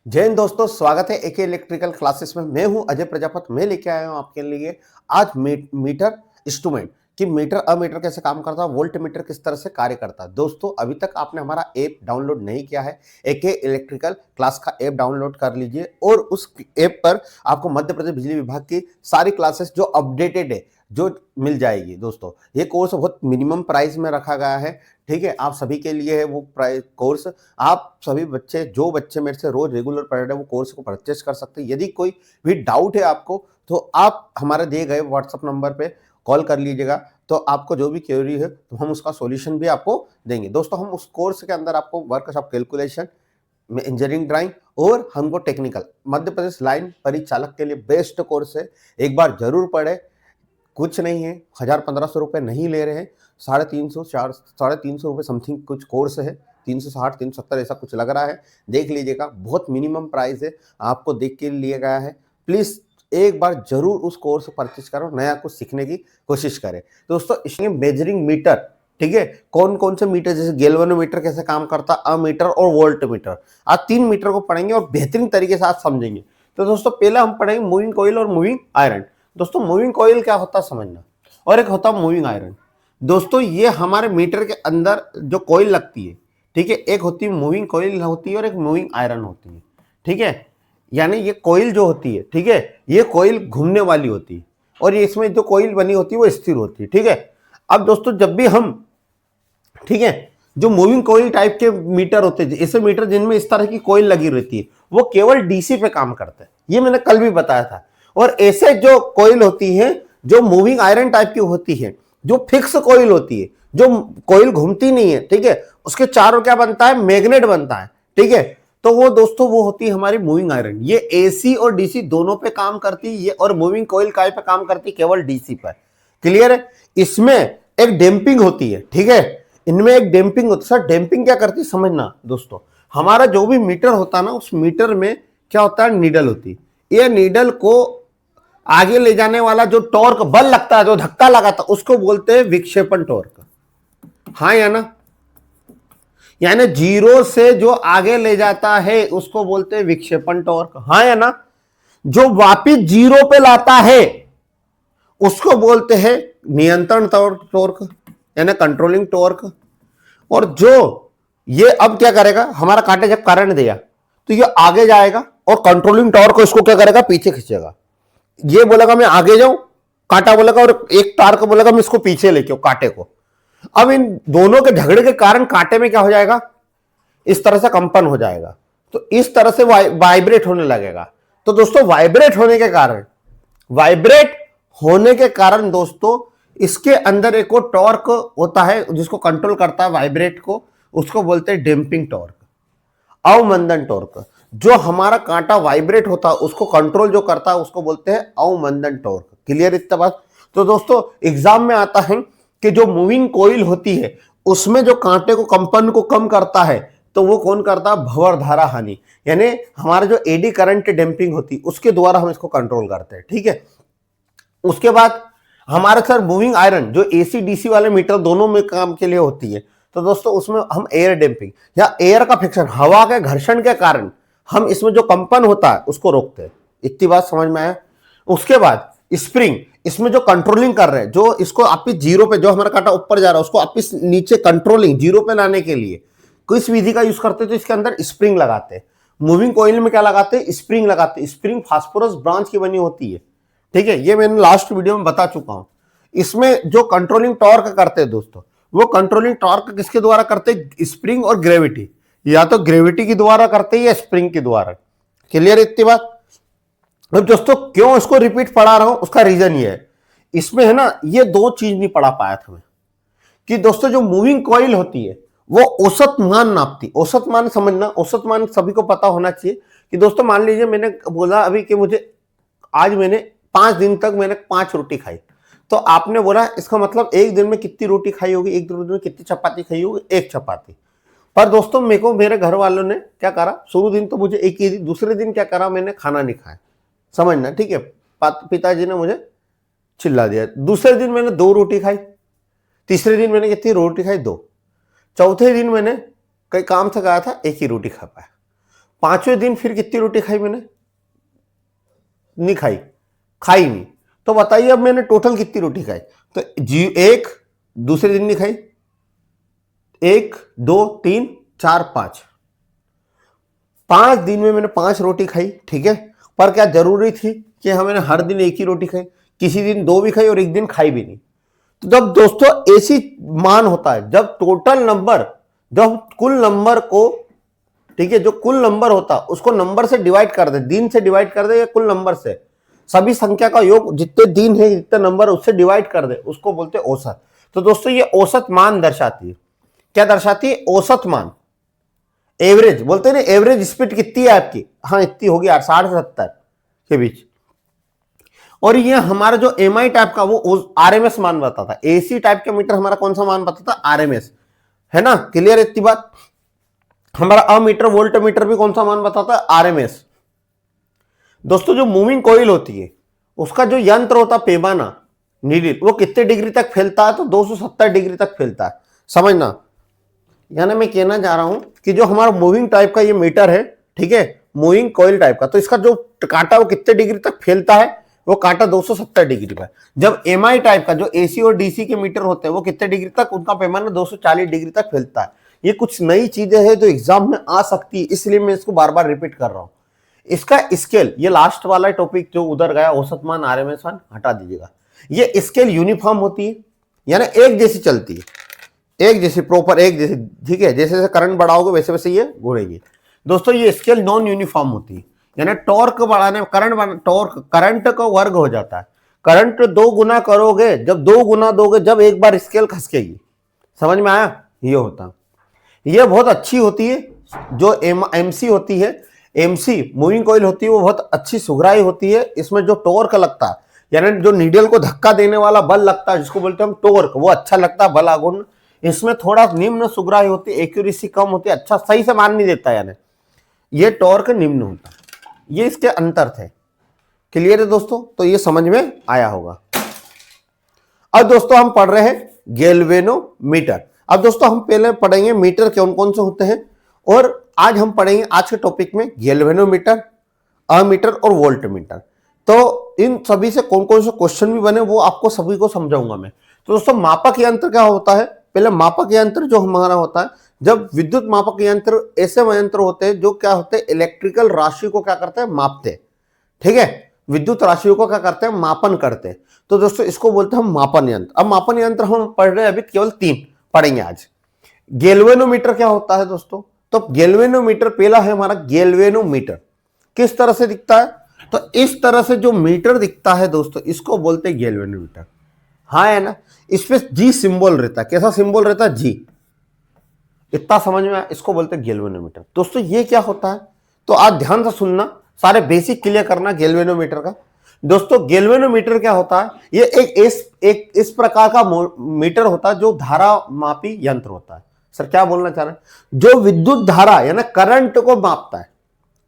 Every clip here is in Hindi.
जय हिंद दोस्तों, स्वागत है एके इलेक्ट्रिकल क्लासेस में। मैं हूं अजय प्रजापति। मैं लेके आया हूं आपके लिए आज मीटर इंस्ट्रूमेंट कि मीटर अमीटर कैसे काम करता है, वोल्ट मीटर किस तरह से कार्य करता है। दोस्तों, अभी तक आपने हमारा ऐप डाउनलोड नहीं किया है, एके इलेक्ट्रिकल क्लास का ऐप डाउनलोड कर लीजिए और उस ऐप पर आपको मध्य प्रदेश बिजली विभाग की सारी क्लासेस जो अपडेटेड है जो मिल जाएगी। दोस्तों, ये कोर्स बहुत मिनिमम प्राइस में रखा गया है, ठीक है। आप सभी के लिए है वो प्राइस कोर्स। आप सभी बच्चे, जो बच्चे मेरे से रोज रेगुलर पढ़ रहे हैं, वो कोर्स को परचेस कर सकते हैं। यदि कोई भी डाउट है आपको तो आप हमारे दिए गए व्हाट्सएप नंबर पे कॉल कर लीजिएगा, तो आपको जो भी क्वेरी है तो हम उसका सॉल्यूशन भी आपको देंगे। दोस्तों, हम उस कोर्स के अंदर आपको वर्कशॉप कैलकुलेशन में इंजीनियरिंग ड्राइंग और हमको टेक्निकल मध्य प्रदेश लाइन परिचालक के लिए बेस्ट कोर्स है। एक बार जरूर पढ़े, कुछ नहीं है, 1000-1500 रुपये नहीं ले रहे हैं, 350 रुपये समथिंग कुछ कोर्स है, 360 370 ऐसा कुछ लग रहा है। देख लीजिएगा, बहुत मिनिमम प्राइस है, आपको देख के लिया गया है। प्लीज एक बार जरूर उस कोर्स को परचेज करो, नया कुछ सीखने की कोशिश करें। दोस्तों, इसमें मेजरिंग मीटर, ठीक है, कौन कौन से मीटर, जैसे गैल्वेनोमीटर कैसे काम करता, अमीटर और वोल्ट मीटर, आज 3 मीटर को पढ़ेंगे और बेहतरीन तरीके से आज समझेंगे। तो दोस्तों, पहले हम पढ़ेंगे मूविंग कॉइल और मूविंग आयरन। दोस्तों, मूविंग कॉइल क्या होता है समझना, और एक होता है मूविंग आयरन। दोस्तों, ये हमारे मीटर के अंदर जो कॉइल लगती है, ठीक है, एक होती है मूविंग कॉइल होती है और एक मूविंग आयरन होती है, ठीक है। यानी ये कॉइल जो होती है, ठीक है, ये कॉइल घूमने वाली होती है और ये इसमें जो कॉइल बनी होती है वो स्थिर होती है, ठीक है। अब दोस्तों, जब भी हम, ठीक है, जो मूविंग कॉइल टाइप के मीटर होते हैं, ऐसे मीटर जिनमें इस तरह की कॉइल लगी रहती है, वो केवल डीसी पे काम करते हैं, ये मैंने कल भी बताया था। और ऐसे जो कॉइल होती है जो मूविंग आयरन टाइप की होती है, जो फिक्स कॉइल होती है, जो कॉइल घूमती नहीं है, ठीक है, उसके चारों क्या बनता है, मैग्नेट बनता है, ठीक है। तो वो दोस्तों, वो होती है हमारी मूविंग आयरन। ये एसी और डीसी दोनों पे काम करती है, ये और मूविंग कॉइल काय पे काम करती है, केवल डीसी पर। क्लियर है। इसमें एक डैंपिंग होती है, ठीक है, इनमें एक डैंपिंग होती है। सर, डैंपिंग क्या करती है समझना। दोस्तों, हमारा जो भी मीटर होता है ना, उस मीटर में क्या होता है, नीडल होती है। ये नीडल को आगे ले जाने वाला जो टॉर्क बल लगता है, जो धक्का लगाता है, उसको बोलते हैं विक्षेपण टॉर्क। हाँ या ना। यानी जीरो से जो आगे ले जाता है उसको बोलते हैं विक्षेपण टॉर्क। हाँ या ना। जो वापिस जीरो पे लाता है उसको बोलते हैं नियंत्रण टॉर्क, यानी कंट्रोलिंग टॉर्क। और जो ये अब क्या करेगा, हमारा कांटे जब करंट दिया तो ये आगे जाएगा और कंट्रोलिंग टॉर्क को इसको क्या करेगा, पीछे खींचेगा। ये बोलेगा मैं आगे जाऊं, कांटा बोलेगा, और एक टार्क बोलेगा मैं इसको पीछे लेके कांटे को। अब इन दोनों के झगड़े के कारण कांटे में क्या हो जाएगा, इस तरह से कंपन हो जाएगा, तो इस तरह से वाइब्रेट होने लगेगा। तो दोस्तों, वाइब्रेट होने के कारण दोस्तों, इसके अंदर एक और टॉर्क होता है जिसको कंट्रोल करता है वाइब्रेट को, उसको बोलते हैं डैंपिंग टॉर्क, अवमंदन टॉर्क। जो हमारा कांटा वाइब्रेट होता है उसको कंट्रोल जो करता है उसको बोलते हैं अवमंदन टॉर्क। क्लियर इतना बात। तो दोस्तों, एग्जाम में आता है कि जो मूविंग कॉइल होती है उसमें जो कांटे को कंपन को कम करता है, तो वो कौन करता है, भंवर धारा हानि, यानी हमारा जो एडी करंट डैंपिंग होती है उसके द्वारा हम इसको कंट्रोल करते हैं, ठीक है। उसके बाद हमारे सर मूविंग आयरन जो एसी डीसी वाले मीटर दोनों में काम के लिए होती है, तो दोस्तों उसमें हम एयर डैंपिंग या एयर का फ्रिक्शन, हवा के घर्षण के कारण हम इसमें जो कंपन होता है उसको रोकते हैं। इतनी बात समझ में आया। उसके बाद स्प्रिंग, इसमें जो कंट्रोलिंग कर रहे हैं, जो इसको वापिस जीरो पे, जो हमारा कांटा ऊपर जा रहा है उसको वापिस नीचे कंट्रोलिंग जीरो पे लाने के लिए किस विधि का यूज करते हैं, तो इसके अंदर स्प्रिंग लगाते हैं। मूविंग कॉइल में क्या लगाते हैं, स्प्रिंग लगाते हैं। स्प्रिंग फास्फोरस ब्रांच की बनी होती है, ठीक है, ये मैंने लास्ट वीडियो में बता चुका हूं। इसमें जो कंट्रोलिंग टॉर्क करते हैं दोस्तों, वो कंट्रोलिंग टॉर्क किसके द्वारा करते हैं, स्प्रिंग और ग्रेविटी, या तो ग्रेविटी के द्वारा करते हैं या स्प्रिंग के द्वारा। क्लियर इतनी बात। अब दोस्तों, क्यों इसको रिपीट पढ़ा रहा हूं, उसका रीजन ये है, इसमें है ना, ये दो चीज नहीं पढ़ा पाया था मैं, कि दोस्तों जो मूविंग कॉइल होती है वो औसत मान नापती। औसत मान समझना, औसत मान सभी को पता होना चाहिए कि दोस्तों, मान लीजिए मैंने बोला अभी कि मुझे आज मैंने 5 दिन तक मैंने 5 रोटी खाई, तो आपने बोला इसका मतलब एक दिन में कितनी रोटी खाई होगी, एक दिन में कितनी चपाती खाई होगी, 1 चपाती। पर दोस्तों, मेरे को मेरे घर वालों ने क्या करा, शुरू दिन तो मुझे एक ही, दूसरे दिन क्या करा, मैंने खाना नहीं खाया, समझना, ठीक है। पिताजी ने मुझे चिल्ला दिया। दूसरे दिन मैंने 2 रोटी खाई, तीसरे दिन मैंने कितनी रोटी खाई, 2, चौथे दिन मैंने कई काम से गया था, 1 ही रोटी खा पाया। 5वें दिन फिर कितनी रोटी खाई मैंने? नहीं खाई नहीं। तो बताइए अब मैंने टोटल कितनी रोटी खाई? तो एक, दूसरे दिन नहीं खाई, 1 2 3 4 5 दिन में मैंने 5 रोटी खाई, ठीक है। पर क्या जरूरी थी कि हाँ मैंने हर दिन एक ही रोटी खाई? किसी दिन 2 भी खाई और एक दिन खाई भी नहीं। तो जब दोस्तों ऐसी मान होता है, जब टोटल नंबर, जब कुल नंबर को, ठीक है, जो कुल नंबर होता है उसको नंबर से डिवाइड कर दे, दिन से डिवाइड कर दे या कुल नंबर से, सभी संख्या का योग जितने दिन है जितने नंबर उससे डिवाइड कर दे, उसको बोलते हैं औसत। तो दोस्तों ये औसत मान दर्शाती है। क्या दर्शाती है? औसत मान। एवरेज बोलते हैं ना, एवरेज स्पीड कितनी है आपकी? हाँ इतनी होगी 60 से 70 के बीच। और ये हमारा जो एमआई टाइप का वो आरएमएस मान बताता है। एसी टाइप का मीटर हमारा कौन सा मान बताता है? आरएमएस, है ना, क्लियर इतनी बात। हमारा अमीटर वोल्ट मीटर भी कौन सा मान बताता है? आरएमएस। दोस्तों जो मूविंग कॉइल होती है उसका जो यंत्र होता है पैमाना, नीडल, वो कितने डिग्री तक फैलता है? तो 270 डिग्री तक फैलता है, समझना। यानी मैं कहना चाह रहा हूं कि जो हमारा मूविंग टाइप का ये मीटर है, ठीक है, मूविंग कॉइल टाइप का, तो इसका जो कांटा वो कितने डिग्री तक फैलता है? वो कांटा 270 डिग्री पर। जब एमआई टाइप का जो एसी और डीसी के मीटर होते हैं वो कितने डिग्री तक, उनका पैमाना 240 डिग्री तक फैलता है। ये कुछ नई चीजें हैं जो एग्जाम में आ सकती है, इसलिए मैं इसको बार बार रिपीट कर रहा हूं। इसका स्केल, ये लास्ट वाला टॉपिक जो उधर गया, औसत मान आरएमएस मान, हटा दीजिएगा। ये स्केल यूनिफॉर्म होती है, यानी एक जैसी चलती है, एक जैसी, प्रॉपर एक जैसी, ठीक है। जैसे जैसे करंट बढ़ाओगे वैसे वैसे ये घूमेगी। दोस्तों ये स्केल नॉन यूनिफॉर्म होती है, यानी टॉर्क बढ़ाने, करंट का वर्ग हो जाता है। करंट 2 गुना करोगे, जब 2 गुना दोगे, जब एक बार स्केल खसकेगी। समझ में आया? ये होता, ये बहुत अच्छी होती है। जो एमसी होती है, एमसी मूविंग कॉइल होती है, वो बहुत अच्छी सुघराई होती है। इसमें जो टॉर्क लगता है, यानी जो नीडल को धक्का देने वाला बल लगता है, जिसको बोलते हैं हम टॉर्क, वो अच्छा लगता है, बल आघूर्ण। इसमें थोड़ा निम्न सुघराई होती है, एक्यूरेसी कम होती है, अच्छा सही से मान नहीं देता, यानी ये टॉर्क निम्न होता है। ये इसके अंतर थे। क्लियर है दोस्तों? तो ये समझ में आया होगा। अब दोस्तों हम पढ़ रहे हैं गैल्वेनोमीटर। अब दोस्तों हम पहले पढ़ेंगे मीटर कौन कौन से होते हैं, और आज हम पढ़ेंगे आज के टॉपिक में गैल्वेनोमीटर, अमीटर और वोल्ट मीटर। तो इन सभी से कौन कौन से क्वेश्चन भी बने वो आपको सभी को समझाऊंगा मैं। तो दोस्तों मापक यंत्र क्या होता है? पहले मापक यंत्र जो हमारा होता है, जब विद्युत मापक यंत्र ऐसे यंत्र होते हैं जो क्या होते हैं, इलेक्ट्रिकल राशि को क्या करते हैं? मापते हैं, ठीक है। विद्युत राशियों को क्या करते हैं? मापन करते हैं। तो दोस्तों इसको बोलते हैं हम मापन यंत्र। अब मापन यंत्र हम पढ़ रहे हैं अभी, केवल 3 पढ़ेंगे आज। गैल्वेनोमीटर क्या होता है दोस्तों? तो गैल्वेनोमीटर पहला है हमारा गैल्वेनोमीटर। किस तरह से दिखता है? तो इस तरह से जो मीटर दिखता है दोस्तों, इसको बोलते हैं गैल्वेनोमीटर। हाँ है ना, इसमें जी सिंबल रहता है। कैसा सिंबल रहता है? जी। इतना समझ में आया? इसको बोलते हैं गैल्वेनोमीटर। दोस्तों ये क्या होता है? तो आज ध्यान से सुनना, सारे बेसिक क्लियर करना गैल्वेनोमीटर का। दोस्तों गैल्वेनोमीटर क्या होता है? ये एक इस प्रकार का मीटर होता है जो धारा मापी यंत्र होता है। सर क्या बोलना चाह रहे हैं? जो विद्युत धारा यानी करंट को मापता है,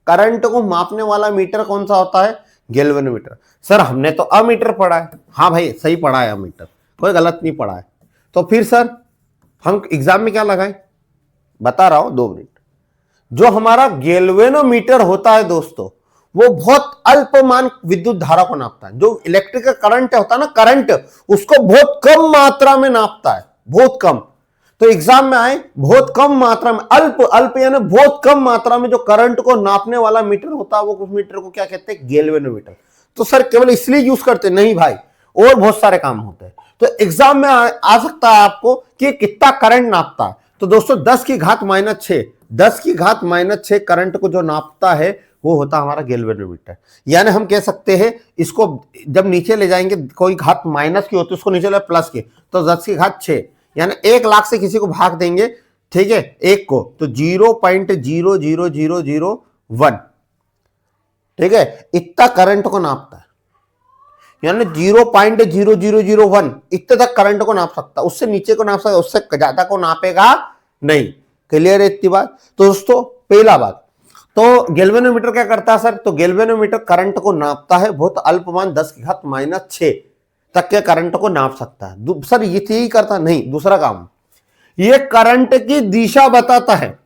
करंट को मापने वाला मीटर कौन सा होता है? गैल्वेनोमीटर। सर हमने तो अमीटर पढ़ा है। हाँ भाई सही पढ़ा है, अमीटर, कोई गलत नहीं पढ़ा है। तो फिर सर हम एग्जाम में क्या लगाएं? बता रहा हूं, 2 मिनट। जो हमारा गैल्वेनोमीटर होता है दोस्तों, वो बहुत अल्पमान विद्युत धारा को नापता है। जो इलेक्ट्रिकल करंट होता है ना, करंट, उसको बहुत कम मात्रा में नापता है, बहुत कम। तो एग्जाम में आए, बहुत कम मात्रा में, अल्प यानी बहुत कम मात्रा में जो करंट को नापने वाला मीटर होता है, वो उस मीटर को क्या कहते हैं? गैल्वेनोमीटर। तो सर केवल इसलिए यूज करते? नहीं भाई, और बहुत सारे काम होते हैं। तो एग्जाम में आ सकता है आपको कि कितना करंट नापता है। तो दोस्तों 10 की घात -6, 10 की घात -6 करंट को जो नापता है वो होता है हमारा गैल्वेनोमीटर। यानी हम कह सकते हैं इसको जब नीचे ले जाएंगे, कोई घात माइनस की होती है, उसको नीचे ले प्लस की, तो 10 की घात 6, यानी 1 लाख से किसी को भाग देंगे, ठीक है, एक को, तो 0.00001, ठीक है, इतना करंट को नापता है। यानी 0.0001 इतने तक करंट को नाप सकता, उससे नीचे को नाप सकता, उससे ज्यादा को नापेगा नहीं। क्लियर है इतनी बात? तो दोस्तों पहला बात, तो गैल्वेनोमीटर क्या करता है सर? तो गैल्वेनोमीटर करंट को नापता है, बहुत अल्पमान 10 की घात -6 तक के करंट को नाप सकता है। सर ये यही करता नहीं, दूसरा काम, ये करंट की दिशा बताता है।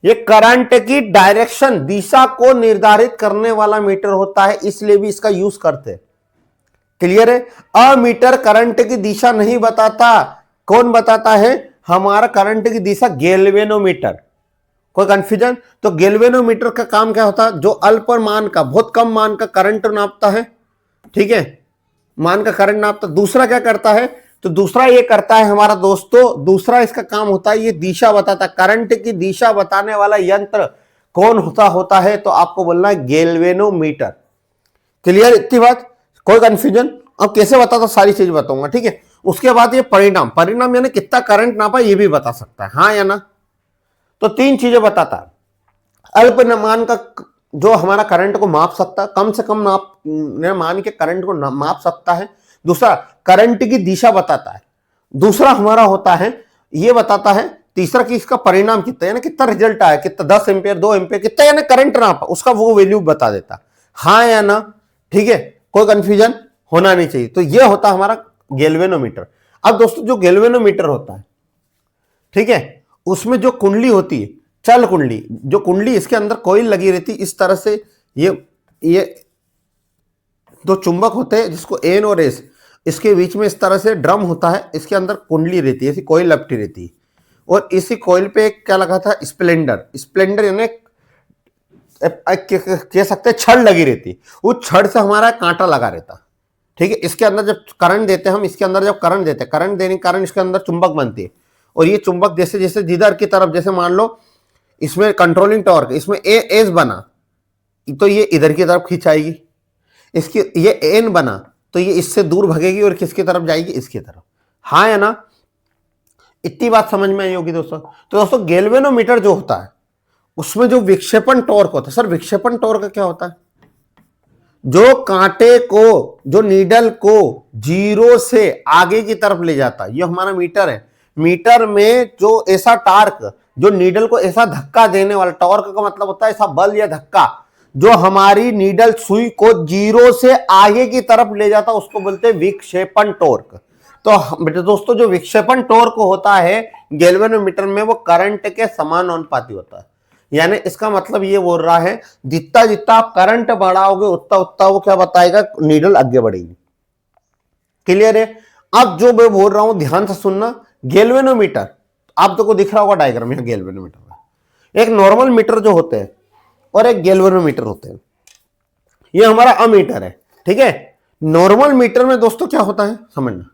ये करंट की डायरेक्शन, दिशा को निर्धारित करने वाला मीटर होता है, इसलिए भी इसका यूज करते हैं। क्लियर है? अमीटर करंट की दिशा नहीं बताता। कौन बताता है? हमारा करंट की दिशा गैल्वेनोमीटर। कोई कंफ्यूजन? तो गैल्वेनोमीटर का काम क्या होता है? जो अल्प मान का, बहुत कम मान का करंट नापता है, ठीक है, मान का करंट नापता। दूसरा क्या करता है? तो दूसरा ये करता है हमारा दोस्तों, दूसरा इसका काम होता है, ये दिशा बताता, करंट की दिशा बताने वाला यंत्र कौन होता है? तो आपको बोलना है गैल्वेनोमीटर। क्लियर इतनी बात? कोई कंफ्यूजन? अब कैसे बताता, सारी चीज बताऊंगा, ठीक है। उसके बाद ये परिणाम, परिणाम यानी कितना करंट नापा ये भी बता सकता है, हाँ या ना। तो तीन चीजें बताता है। अल्प मान का जो हमारा करंट को माप सकता है, कम से कम मान के करंट को माप सकता है। दूसरा करंट की दिशा बताता है। दूसरा हमारा होता है, ये बताता है, तीसरा कि इसका परिणाम कितना, यानी कितना रिजल्ट आया, कितना 10 एम्पियर 2 एम्पियर कितना, यानी करंट नापा, उसका वो वैल्यू बता देता, हाँ या ना। ठीक है, कोई कंफ्यूजन होना नहीं चाहिए। तो ये होता है हमारा गैल्वेनोमीटर। अब दोस्तों जो गैल्वेनोमीटर होता है, ठीक है, उसमें जो कुंडली होती है, चल कुंडली, जो कुंडली इसके अंदर कॉइल लगी रहती इस तरह से, ये दो चुंबक होते हैं जिसको एन और एस, इसके बीच में इस तरह से ड्रम होता है, इसके अंदर कुंडली रहती है, ऐसी कॉइल लपटी रहती है। और इसी कॉइल पे एक क्या लगा था? स्प्लेंडर। स्प्लेंडर यानी कह सकते हैं छड़ लगी रहती, उस छड़ से हमारा कांटा लगा रहता, ठीक है। इसके अंदर जब करंट देते हैं हम, इसके अंदर जब करंट देते हैं, करंट देने के कारण इसके अंदर चुंबक बनती है। और ये चुंबक जैसे जैसे जिधर की तरफ, जैसे मान लो इसमें कंट्रोलिंग टॉर्क, इसमें एस बना तो ये इधर की तरफ खींचाएगी, इसकी ये एन बना तो ये इससे दूर भगेगी और किसकी तरफ जाएगी? इसकी तरफ, हाँ या ना। इतनी बात समझ में आई होगी दोस्तों। तो दोस्तों गैल्वेनोमीटर जो होता है उसमें जो विक्षेपण टॉर्क होता है, सर विक्षेपण टॉर्क क्या होता है? जो कांटे को, जो नीडल को जीरो से आगे की तरफ ले जाता है, ये हमारा मीटर है। मीटर में जो ऐसा टार्क, जो नीडल को ऐसा धक्का देने वाला, टॉर्क का मतलब होता है ऐसा बल या धक्का, जो हमारी नीडल सुई को जीरो से आगे की तरफ ले जाता, उसको बोलते हैं विक्षेपण टॉर्क। तो दोस्तों जो विक्षेपण टॉर्क होता है गैल्वेनोमीटर में, वो करंट के समानुपाती होता है। यानी इसका मतलब ये बोल रहा है, जितना जितना आप करंट बढ़ाओगे उतना उतना वो क्या बताएगा? नीडल आगे बढ़ेगी। क्लियर है? अब जो मैं बोल रहा हूं ध्यान से सुनना। गैल्वेनोमीटर आप तो को दिख रहा होगा डायग्राम यहाँ गैल्वेनोमीटर में, एक नॉर्मल मीटर जो होते हैं और एक गैल्वेनोमीटर होते हैं। ये हमारा अमीटर है, ठीक है। नॉर्मल मीटर में दोस्तों क्या होता है समझना,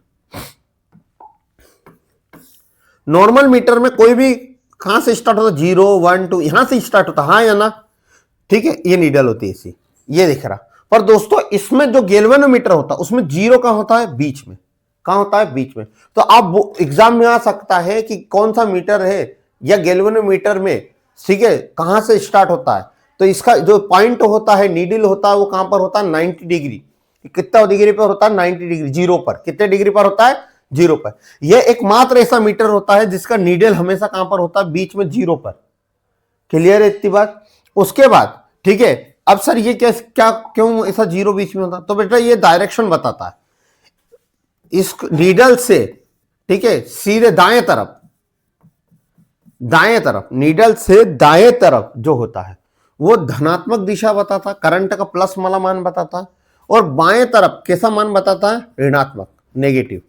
नॉर्मल मीटर में कोई भी कहां से स्टार्ट होता? 0 1 2 यहां से स्टार्ट होता, हाँ या ना। ठीक है, ये नीडल होती है इसी, ये दिख रहा। पर दोस्तों इसमें जो गैल्वेनोमीटर होता है उसमें जीरो कहां होता है? बीच में। कहां होता है? बीच में। तो आप एग्जाम में आ सकता है कि कौन सा मीटर है या गैल्वेनोमीटर में, ठीक है, कहां से स्टार्ट होता है? तो इसका जो पॉइंट होता है, नीडल होता है, वो कहां पर होता है? 90 डिग्री। कितना डिग्री पर होता है? 90 डिग्री, जीरो पर। कितने डिग्री पर होता है? जीरो पर। यह एकमात्र ऐसा मीटर होता है जिसका नीडल हमेशा कहां पर होता है? बीच में, जीरो पर। क्लियर है इतनी बात? उसके बाद ठीक है, अब सर ये क्या क्यों ऐसा जीरो बीच में होता? तो बेटा ये डायरेक्शन बताता है इस नीडल से, ठीक है, सीधे दाएं तरफ, दाएं तरफ, नीडल से दाएं तरफ जो होता है वो धनात्मक दिशा बताता, करंट का प्लस वाला मान बताता, और बाएं तरफ कैसा मान बताता है? ऋणात्मक, नेगेटिव।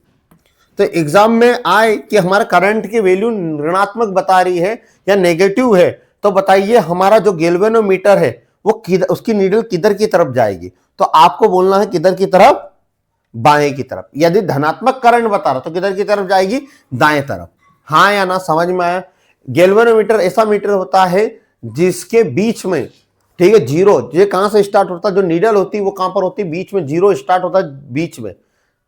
तो एग्जाम में आए कि हमारा करंट की वैल्यू ऋणात्मक बता रही है या नेगेटिव है, तो बताइए हमारा जो गैल्वेनोमीटर है वो उसकी नीडल किधर की तरफ जाएगी? तो आपको बोलना है किधर की तरफ? बाएं की तरफ। यदि धनात्मक करंट बता रहा तो किधर की तरफ जाएगी? दाएं तरफ। हाँ या ना, समझ में आया? गैल्वेनोमीटर ऐसा मीटर होता है जिसके बीच में, ठीक है, जीरो, ये कहां से स्टार्ट होता है? जो नीडल होती है वो कहां पर होती है? बीच में, जीरो स्टार्ट होता है बीच में।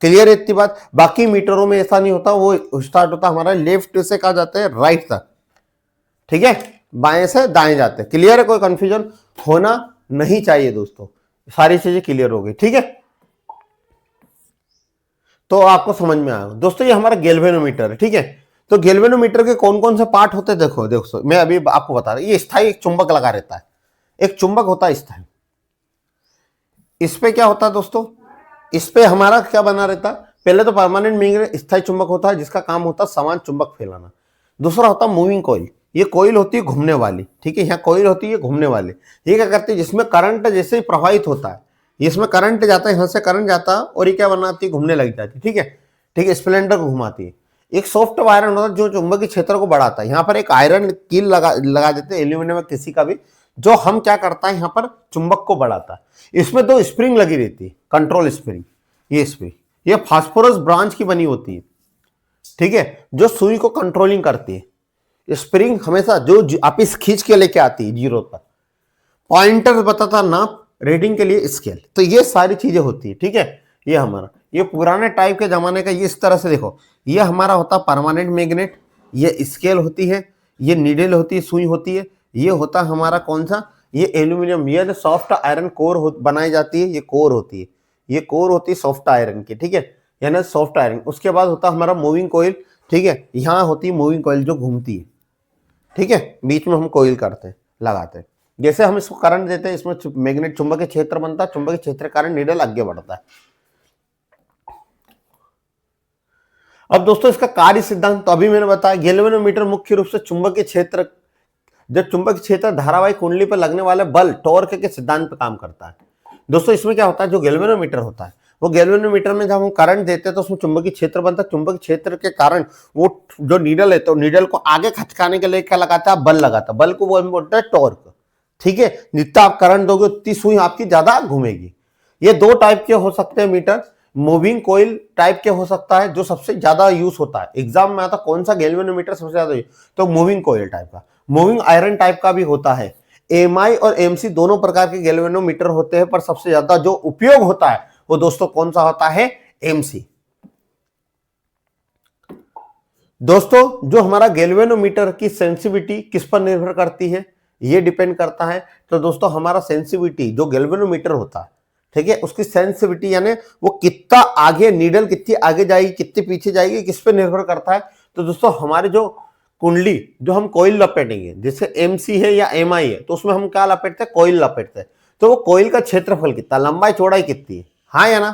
क्लियर है इतनी बात? बाकी मीटरों में ऐसा नहीं होता, वो स्टार्ट होता हमारा लेफ्ट से कहा जाता है राइट तक, ठीक है, बाएं से दाएं जाते हैं। क्लियर है? कोई कंफ्यूजन होना नहीं चाहिए दोस्तों, सारी चीजें क्लियर हो गई, ठीक है। तो आपको समझ में आया दोस्तों, ये हमारा गैल्वेनोमीटर है, ठीक है। तो गैल्वेनोमीटर के कौन कौन से पार्ट होते हैं? देखो देखो, मैं अभी आपको बता रहा हूं, ये स्थायी एक चुंबक लगा रहता है, एक चुंबक होता है स्थायी। इस पे क्या होता है दोस्तों? इस पे हमारा क्या बना रहता है? पहले तो परमानेंट मैग्नेट स्थायी चुंबक होता है जिसका काम होता है समान चुंबक फैलाना। दूसरा होता है मूविंग कॉइल, ये कोयल होती है घूमने वाली, ठीक है, यहाँ कोयल होती है घूमने वाली। ये क्या करती है, जिसमें करंट जैसे ही प्रवाहित होता है, इसमें करंट जाता है, यहाँ से करंट जाता है और ये क्या बनाती है, घूमने लग जाती है, ठीक है, ठीक है, स्प्लेंडर को घुमाती है। एक सॉफ्ट आयरन होता है जो चुंबकीय क्षेत्र को बढ़ाता है। यहाँ पर एक आयरन कील लगा देते हैं एल्यूमिनियम में किसी का भी, जो हम क्या करता है, यहाँ पर चुंबक को बढ़ाता है। इसमें दो स्प्रिंग लगी रहती है, कंट्रोल स्प्रिंग, ये स्प्रिंग, ये फास्फोरस ब्रांच की बनी होती है, ठीक है, जो सुई को कंट्रोलिंग करती है। स्प्रिंग हमेशा जो आप इस खींच के लेके आती है जीरो पर, पॉइंटर बताता नाप, रीडिंग के लिए स्केल, तो ये सारी चीजें होती है, ठीक है। ये हमारा ये पुराने टाइप के जमाने का, ये इस तरह से देखो, ये हमारा होता परमानेंट मैग्नेट, ये स्केल होती है, ये नीडल होती है, सुई होती है, ये होता हमारा कौन सा, ये एल्यूमिनियम, ये सॉफ्ट आयरन कोर बनाई जाती है, ये कोर होती है, ये कोर होती है सॉफ्ट आयरन की, ठीक है, यानी सॉफ्ट आयरन। उसके बाद होता हमारा मूविंग कोयल, ठीक है, यहाँ होती है मूविंग कोयल जो घूमती है, ठीक है, बीच में हम कोयल करते हैं, लगाते हैं। जैसे हम इसको करंट देते हैं, इसमें मैग्नेट चुंबकीय क्षेत्र बनता है, चुंबकीय क्षेत्र के कारण नीडल आगे बढ़ता है। अब दोस्तों इसका कार्य सिद्धांत तो अभी मैंने बताया, गैल्वेनोमीटर मुख्य रूप से चुंबकीय क्षेत्र, जब चुंबकीय क्षेत्र धारावाही कुंडली पर लगने वाले बल टॉर्क के सिद्धांत पर काम करता है। दोस्तों इसमें क्या होता है, जो गैल्वेनोमीटर होता है, वो गैल्वेनोमीटर में जब हम करंट देते हैं तो उसमें चुंबकीय क्षेत्र बनता है। चुंबकीय क्षेत्र के कारण वो जो नीडल है, तो नीडल को आगे खचकाने के लिए क्या लगाता है, बल लगाता है, बल को बोलते हैं टॉर्क, ठीक है। जितना आप करंट दोगे उतनी सुई आपकी ज्यादा घूमेगी। ये दो टाइप के हो सकते हैं मीटर, मूविंग कोयल टाइप के हो सकता है, जो सबसे ज्यादा यूज होता है एग्जाम में आता, कौन सा गैल्वेनोमीटर सबसे ज्यादा यूज, तो मूविंग कोयल टाइप का। मूविंग आयरन टाइप का भी होता है। एमआई और एमसी दोनों प्रकार के गैल्वेनोमीटर होते हैं, पर सबसे ज्यादा जो उपयोग होता है वो दोस्तों कौन सा होता है, एमसी। दोस्तों जो हमारा गैल्वेनोमीटर की सेंसिटिविटी किस पर निर्भर करती है, ये डिपेंड करता है। तो दोस्तों हमारा सेंसिटिविटी जो गैल्वेनोमीटर होता है, ठीक है, उसकी सेंसिटिविटी यानी वो कितना आगे, नीडल कितनी आगे जाएगी कितनी पीछे जाएगी, किस पे निर्भर करता है। तो दोस्तों हमारे जो कुंडली, जो हम कोयल लपेटेंगे, जैसे एमसी है या एमआई है, तो उसमें हम क्या लपेटते हैं, कोयल लपेटते हैं। तो वो कोयल का क्षेत्रफल कितना, लंबाई चौड़ाई कितनी है, हाँ या ना।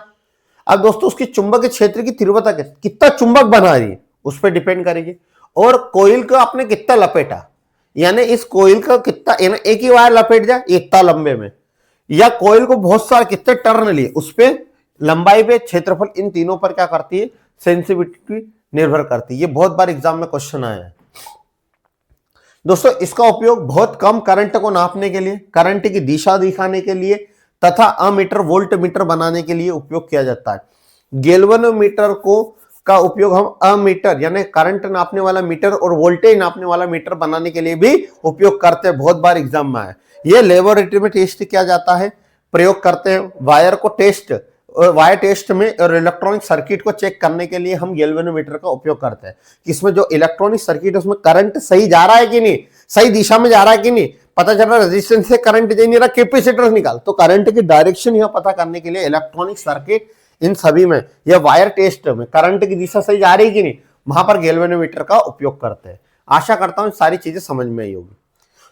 अब दोस्तों उसकी चुंबकीय क्षेत्र की तीव्रता कितना चुंबक बना रही है, उस पर डिपेंड करेगी। और कोयल को आपने कितना लपेटा, यानी इस कोयल का कितना, एक ही वायर लपेट जाए इतना लंबे में, या कोयल को बहुत सारे कितने टर्न लिए, उस पर लंबाई पे, क्षेत्रफल, इन तीनों पर क्या करती है, सेंसिटिविटी निर्भर करती है। ये बहुत बार एग्जाम में क्वेश्चन आया है दोस्तों। इसका उपयोग बहुत कम करंट को नापने के लिए, करंट की दिशा दिखाने के लिए तथा अमीटर वोल्ट मीटर बनाने के लिए उपयोग किया जाता है। गैल्वेनोमीटर को का उपयोग हम अमीटर यानी करंट नापने वाला मीटर और वोल्टेज नापने वाला मीटर बनाने के लिए भी उपयोग करते हैं, बहुत बार एग्जाम में आया। ये लेबोरेटरी में टेस्ट किया जाता है, प्रयोग करते हैं। वायर को टेस्ट, वायर टेस्ट में और इलेक्ट्रॉनिक सर्किट को चेक करने के लिए हम गैल्वेनोमीटर का उपयोग करते हैं। इसमें जो इलेक्ट्रॉनिक सर्किट है उसमें करंट सही जा रहा है कि नहीं, सही दिशा में जा रहा है कि नहीं, पता चल रहा है रेजिस्टेंस से करंट जा नहीं रहा, कैपेसिटर निकाल, तो करंट की डायरेक्शन यह पता करने के लिए इलेक्ट्रॉनिक सर्किट, इन सभी में, या वायर टेस्ट में करंट की दिशा सही जा रही है कि नहीं, वहां पर गैल्वेनोमीटर का उपयोग करते हैं। आशा करता हूं सारी चीजें समझ में आई होगी।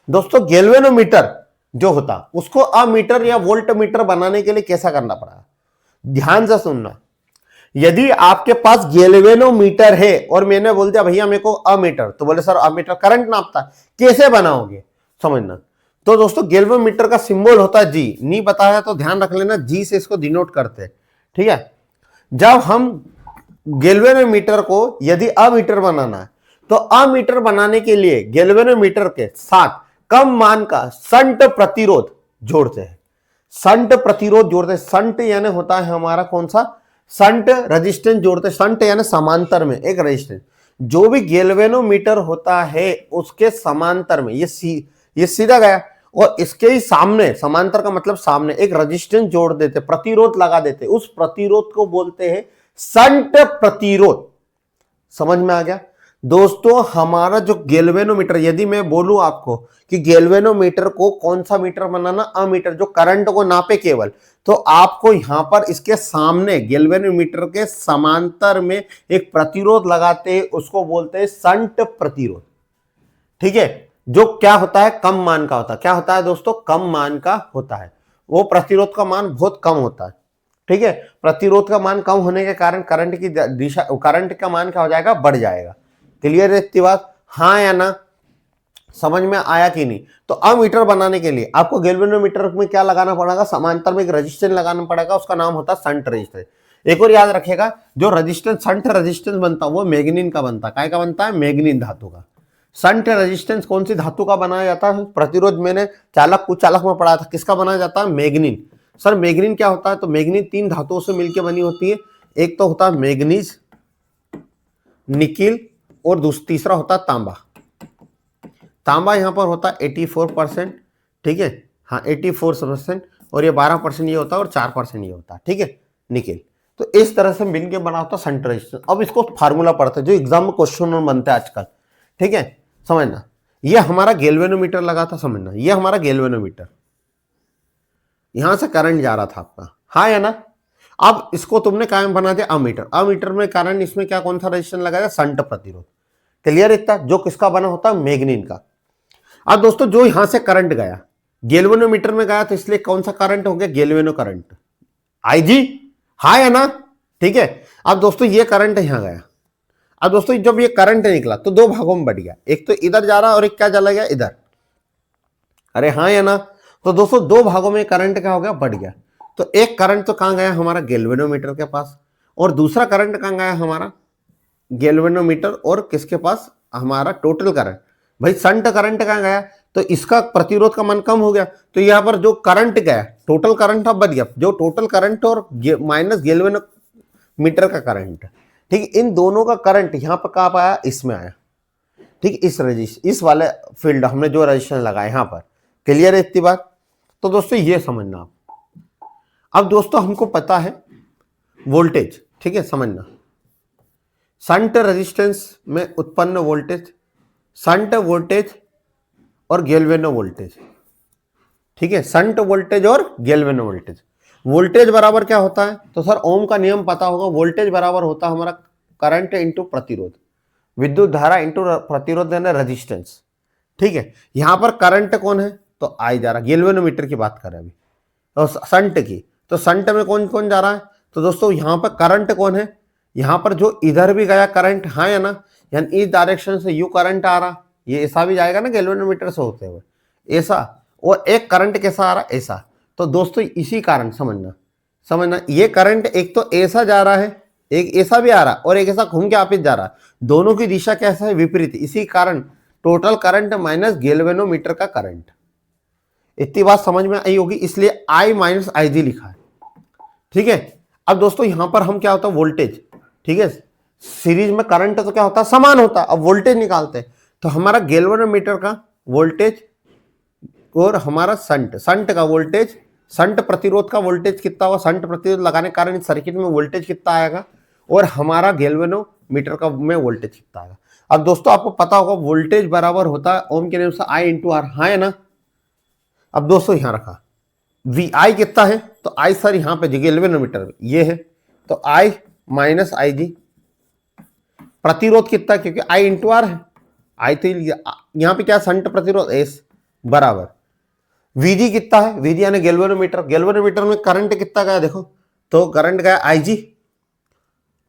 दोस्तों गैल्वेनोमीटर जो होता उसको अमीटर या वोल्ट मीटर बनाने के लिए कैसा करना पड़ा, ध्यान से सुनना। यदि आपके पास गैल्वेनोमीटर है और मैंने बोल दिया भैया मेरे को अमीटर, तो बोले सर अमीटर करंट नापता है, कैसे बनाओगे, समझना। तो दोस्तों गैल्वेनोमीटर का सिंबल होता है जी, नहीं बताया तो ध्यान रख लेना, जी से इसको डिनोट करते हैं, ठीक है। जब हम गैल्वेनोमीटर को यदि अमीटर बनाना है, तो अमीटर बनाने के लिए गैल्वेनोमीटर के साथ कम मान का संट प्रतिरोध जोड़ते हैं। संट प्रतिरोध जोड़ते हैं, संट यानी होता है हमारा कौन सा, संट रेजिस्टेंस जोड़ते हैं। संट यानी समांतर में एक रेजिस्टेंस, जो भी गैल्वेनोमीटर होता है उसके समांतर में, ये सीधा गया और इसके ही सामने, समांतर का मतलब सामने, एक रेजिस्टेंस जोड़ देते, प्रतिरोध लगा देते, उस प्रतिरोध को बोलते हैं संट प्रतिरोध। समझ में आ गया दोस्तों। हमारा जो गैल्वेनोमीटर, यदि मैं बोलूं आपको कि गैल्वेनोमीटर को कौन सा मीटर बनाना, अमीटर, जो करंट को नापे केवल, तो आपको यहां पर इसके सामने गैल्वेनोमीटर के समांतर में एक प्रतिरोध लगाते हैं, उसको बोलते हैं संट प्रतिरोध, ठीक है। जो क्या होता है, कम मान का होता है। क्या होता है दोस्तों, कम मान का होता है। वो प्रतिरोध का मान बहुत कम होता है, ठीक है। प्रतिरोध का मान कम होने के कारण करंट की दिशा, करंट का मान क्या हो जाएगा, बढ़ जाएगा। क्लियर है इतनी बात, हाँ या ना। समझ में आया कि नहीं? तो अमीटर बनाने के लिए आपको गैल्वेनोमीटर में क्या लगाना पड़ेगा, समांतर में एक रेजिस्टेंस लगाना पड़ेगा, उसका नाम होता है शंट रेजिस्टेंस। एक और याद रखिएगा, जो रेजिस्टेंस शंट रेजिस्टेंस बनता है वो मैग्नीन का बनता है। काय का बनता है? मैग्नीन धातु का। शंट रेजिस्टेंस कौन सी धातु का बनाया जाता है? प्रतिरोध मैंने चालक कुछ चालक में पढ़ा था, किसका बनाया जाता है? मैग्नीन। सर मैग्नीन क्या होता है? तो मैग्नीन 3 धातुओं से मिलकर बनी होती है। एक तो होता है मैग्नीज, निकिल और तीसरा होता है तांबा। तांबा यहां पर होता है 84%, ठीक है, हाँ 84%, और ये 12% ये होता है और 4% ये होता है, ठीक है, निकेल। तो इस तरह से मिल के बना होता है शंट रेजिस्टेंस। अब इसको फार्मूला पढ़ते हैं जो एग्जाम में क्वेश्चन में बनता है आजकल, ठीक है, समझना। ये हमारा गैल्वेनोमीटर लगा था, समझना, ये हमारा गैल्वेनोमीटर, यहां से करंट जा रहा था आपका, हाँ या ना। अब इसको तुमने कायम बना दिया अमीटर। अमीटर में कारण इसमें क्या कौन सा रेजिस्टेंस लगाया? शंट प्रतिरोध। क्लियर? इतना जो किसका बना होता है? मैग्नीन का। अब दोस्तों जो यहां से करंट गया गैल्वेनोमीटर में गया, तो इसलिए कौन सा करंट हो गया? गैल्वेनो करंट, आईजी, हाँ या ना, ठीक है। अब दोस्तों ये करंट यहां गया। अब दोस्तों जब ये करंट निकला तो दो भागों में बढ़ गया, एक तो इधर जा रहा और एक क्या चला गया? इधर। अरे हाँ या ना? तो दोस्तों दो भागों में करंट क्या हो गया? बढ़ गया। तो एक करंट तो कहां गया? हमारा गैल्वेनोमीटर के पास, और दूसरा करंट कहां गया? हमारा गैल्वेनोमीटर और किसके पास? हमारा टोटल करंट। भाई शंट करंट कहां गया? तो इसका प्रतिरोध का मान कम हो गया, तो यहां पर जो करंट गया, टोटल करंट अब बढ़ गया, जो टोटल करंट और माइनस गैल्वेनोमीटर का करंट, ठीक, इन दोनों का करंट यहां पर कहां आया? इसमें आया, ठीक, इस वाले फील्ड हमने जो रजिस्टेंस लगाया यहां पर। क्लियर है इतनी बात? तो दोस्तों ये समझना आप। अब दोस्तों हमको पता है वोल्टेज, ठीक है, समझना, शंट रेजिस्टेंस में उत्पन्न वोल्टेज, शंट वोल्टेज और गैल्वेनो वोल्टेज, ठीक है, शंट वोल्टेज और गैल्वेनो वोल्टेज। वोल्टेज बराबर क्या होता है? तो सर ओम का नियम पता होगा, वोल्टेज बराबर होता है हमारा करंट इंटू प्रतिरोध, विद्युत धारा इंटू प्रतिरोध यानी रेजिस्टेंस, ठीक है। यहां पर करंट कौन है? तो आई जा रहा, गैल्वेनोमीटर की बात करें अभी, तो शंट की, तो शंट में कौन कौन जा रहा है? तो दोस्तों यहां पर करंट कौन है? यहां पर जो इधर भी गया करंट, हाँ या ना, यानी इस डायरेक्शन से यू करंट आ रहा, ये ऐसा भी जाएगा ना गैल्वेनोमीटर से होते हुए, ऐसा, और एक करंट कैसा आ रहा? ऐसा। तो दोस्तों इसी कारण समझना, समझना, ये करंट एक तो ऐसा जा रहा है, एक ऐसा भी आ रहा और एक ऐसा घूम के वापिस जा रहा, दोनों की दिशा कैसा है? विपरीत। इसी कारण टोटल करंट माइनस गैल्वेनोमीटर का करंट। इतनी बात समझ में आई होगी, इसलिए आई माइनस आई जी लिखा है, ठीक है। अब दोस्तों यहां पर हम क्या होता है? वोल्टेज, ठीक है, सीरीज में करंट तो क्या होता है? समान होता है। अब वोल्टेज निकालते हैं, तो हमारा गैल्वेनोमीटर का वोल्टेज और हमारा संट का वोल्टेज, संट प्रतिरोध का वोल्टेज कितना हुआ? संट प्रतिरोध लगाने के कारण इस सर्किट में वोल्टेज कितना आएगा, और हमारा गैल्वेनोमीटर का में वोल्टेज कितना आएगा। अब दोस्तों आपको पता होगा वोल्टेज बराबर होता है ओम के नियम से आई इंटू आर, हाँ है ना। अब दोस्तों यहां रखा वी आई कितना है? तो आई सर यहां पे गैल्वेनोमीटर ये है, तो आई माइनस आई जी, प्रतिरोध कितना, क्योंकि आई इंटू आर है, आई तो यहां पे क्या? संट प्रतिरोध एस बराबर वीजी कितना है? वीजी यानी गैल्वेनोमीटर, गैल्वेनोमीटर में करंट कितना गया देखो, तो करंट गया आई जी,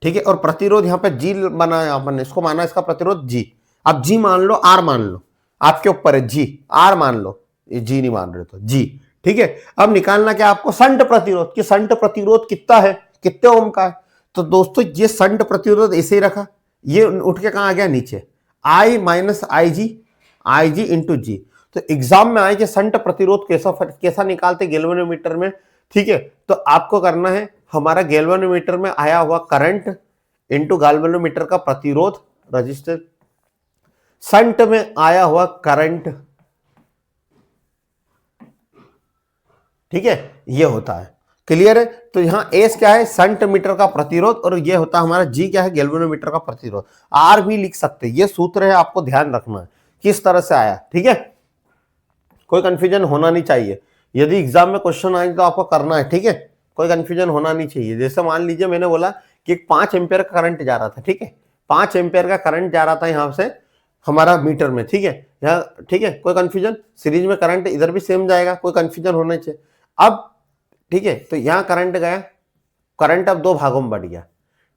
ठीक है, और प्रतिरोध यहां पे जी बनाया अपन, इसको माना इसका प्रतिरोध जी। अब जी मान लो, आर मान लो, आपके ऊपर है, जी आर मान लो, ये जी नहीं मान रहे तो जी, ठीक है। अब निकालना क्या आपको? संट प्रतिरोध, कि संट प्रतिरोध कितना है, कितने ओम का है। तो दोस्तों ये संट प्रतिरोध ऐसे ही रखा, ये उठ के कहां आ गया? नीचे, आई माइनस आई जी इंटू जी। तो एग्जाम में आए कि संट प्रतिरोध कैसा निकालते गैल्वेनोमीटर में, ठीक है। तो आपको करना है हमारा गैल्वेनोमीटर में आया हुआ करंट इंटू गैल्वेनोमीटर का प्रतिरोध रजिस्टर, संट में आया हुआ करंट, ठीक है, ये होता है। क्लियर है? तो यहां एस क्या है? संट मीटर का प्रतिरोध, और ये होता है हमारा जी क्या है? गैल्वेनोमीटर का प्रतिरोध। आर भी लिख सकते हैं, ये सूत्र है, आपको ध्यान रखना है किस तरह से आया, ठीक है, कोई कंफ्यूजन होना नहीं चाहिए। यदि एग्जाम में क्वेश्चन आए तो आपको करना है, ठीक है, कोई कंफ्यूजन होना नहीं चाहिए। जैसे मान लीजिए मैंने बोला कि 5 एम्पियर का करंट जा रहा था, ठीक है, 5 एम्पियर का करंट जा रहा था यहां से हमारा मीटर में, ठीक है, यहाँ, ठीक है, कोई कंफ्यूजन, सीरीज में करंट इधर भी सेम जाएगा, कोई कंफ्यूजन होना चाहिए। अब ठीक है, तो यहां करंट गया, करंट अब 2 भागों में बढ़ गया,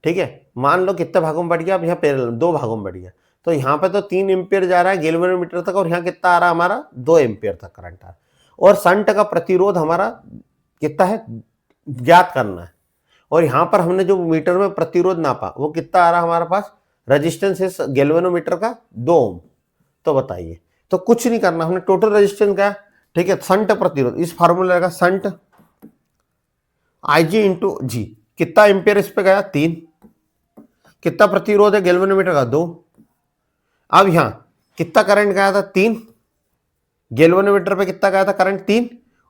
ठीक है, मान लो कितने भागों में बढ़ गया? अब यहाँ पैरेलल 2 भागों में बढ़ गया, तो यहाँ पे तो 3 एम्पियर जा रहा है गैल्वेनोमीटर तक, और यहाँ कितना आ रहा है हमारा 2 एम्पियर तक करंट आ रहा है। और शंट का प्रतिरोध हमारा कितना है ज्ञात करना है, और यहाँ पर हमने जो मीटर में प्रतिरोध नापा वो कितना आ रहा है हमारे पास, रेजिस्टेंस है गैल्वेनोमीटर का 2 ओम। तो बताइए, तो कुछ नहीं करना, हमने टोटल रेजिस्टेंस क्या, ठीक है, शंट प्रतिरोध इस फार्मूला का शंट IG इंटू जी, कितना एम्पियर इस पे गया 3, कितना प्रतिरोध है गैल्वेनोमीटर का 2। अब यहां कितना करंट गया था 3, गैल्वेनोमीटर पे कितना गया था करंट 3,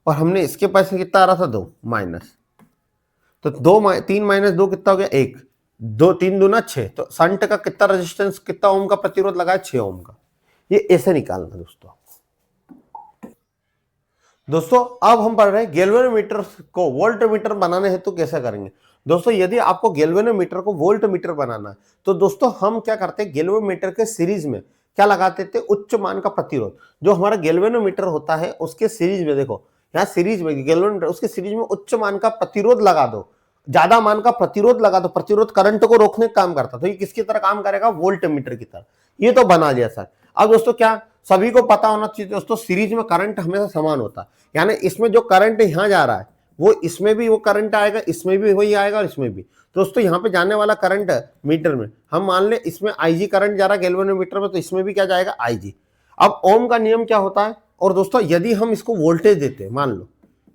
और हमने इसके पास कितना आ रहा था 2 माइनस, तो 3 माइनस 2 कितना हो गया 1, 2 3 दूना 6। तो शंट का कितना रेजिस्टेंस, कितना ओम का प्रतिरोध लगा है 6 ओम का। ये ऐसे निकालना दोस्तों। दोस्तों अब हम पढ़ रहे हैं गैल्वेनोमीटर को वोल्टमीटर बनाने हेतु कैसे करेंगे। दोस्तों यदि आपको गैल्वेनोमीटर को वोल्टमीटर बनाना है तो दोस्तों हम क्या करते हैं, गैल्वेनोमीटर के सीरीज में क्या लगाते थे, उच्च मान का प्रतिरोध। जो हमारा गैल्वेनोमीटर होता है उसके सीरीज में, देखो यहाँ सीरीज में गैल्वेनोमीटर, उसके सीरीज में उच्च मान का प्रतिरोध लगा दो, ज्यादा मान का प्रतिरोध लगा दो, प्रतिरोध करंट को रोकने का काम करता, तो ये किसकी तरह काम करेगा, वोल्टमीटर की तरह। ये तो बना लिया सर। अब दोस्तों क्या सभी को पता होना चाहिए दोस्तों, सीरीज में करंट हमेशा समान होता है, यानी इसमें जो करंट यहां जा रहा है वो इसमें भी वो करंट आएगा, इसमें भी वही आएगा, और इसमें भी। दोस्तों यहाँ पे जाने वाला करंट मीटर में हम मान ले इसमें IG करंट जा रहा है गैल्वेनोमीटर में, तो इसमें भी क्या जाएगा IG। अब ओम का नियम क्या होता है, और दोस्तों यदि हम इसको वोल्टेज देते हैं, मान लो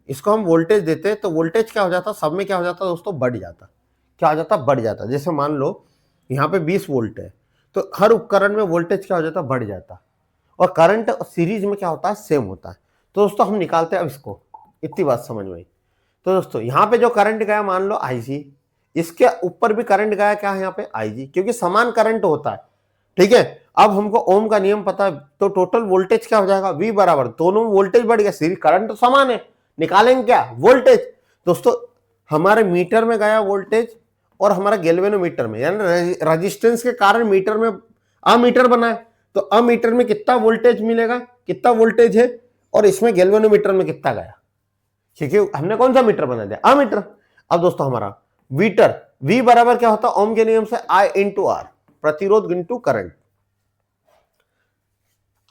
इसको हम वोल्टेज देते हैं, तो वोल्टेज क्या हो जाता, सब में क्या हो जाता दोस्तों, बढ़ जाता। क्या हो जाता, बढ़ जाता। जैसे मान लो यहाँ पे 20 वोल्ट है, तो हर उपकरण में वोल्टेज क्या हो जाता, बढ़ जाता, और करंट सीरीज में क्या होता है, सेम होता है। तो दोस्तों हम निकालते हैं अब इसको, इतनी बात समझ में आई। तो दोस्तों यहाँ पे जो करंट गया मान लो IG, इसके ऊपर भी करंट गया क्या है यहाँ पे IG, क्योंकि समान करंट होता है, ठीक है। अब हमको ओम का नियम पता है, तो टोटल वोल्टेज क्या हो जाएगा, V बराबर, दोनों वोल्टेज बढ़ गया, सीरीज करंट तो समान है, निकालेंगे क्या, वोल्टेज। दोस्तों हमारे मीटर में गया वोल्टेज और हमारा गैल्वेनोमीटर में, यानी रेजिस्टेंस के कारण मीटर में अमीटर बना है, तो अमीटर में कितना वोल्टेज मिलेगा, कितना वोल्टेज है, और इसमें गैल्वेनोमीटर में कितना गया, क्योंकि हमने कौन सा मीटर बना दिया, अमीटर। अब दोस्तों हमारा वीटर V बराबर क्या होता है, ओम के नियम से I इंटू R, प्रतिरोध इंटू करंट।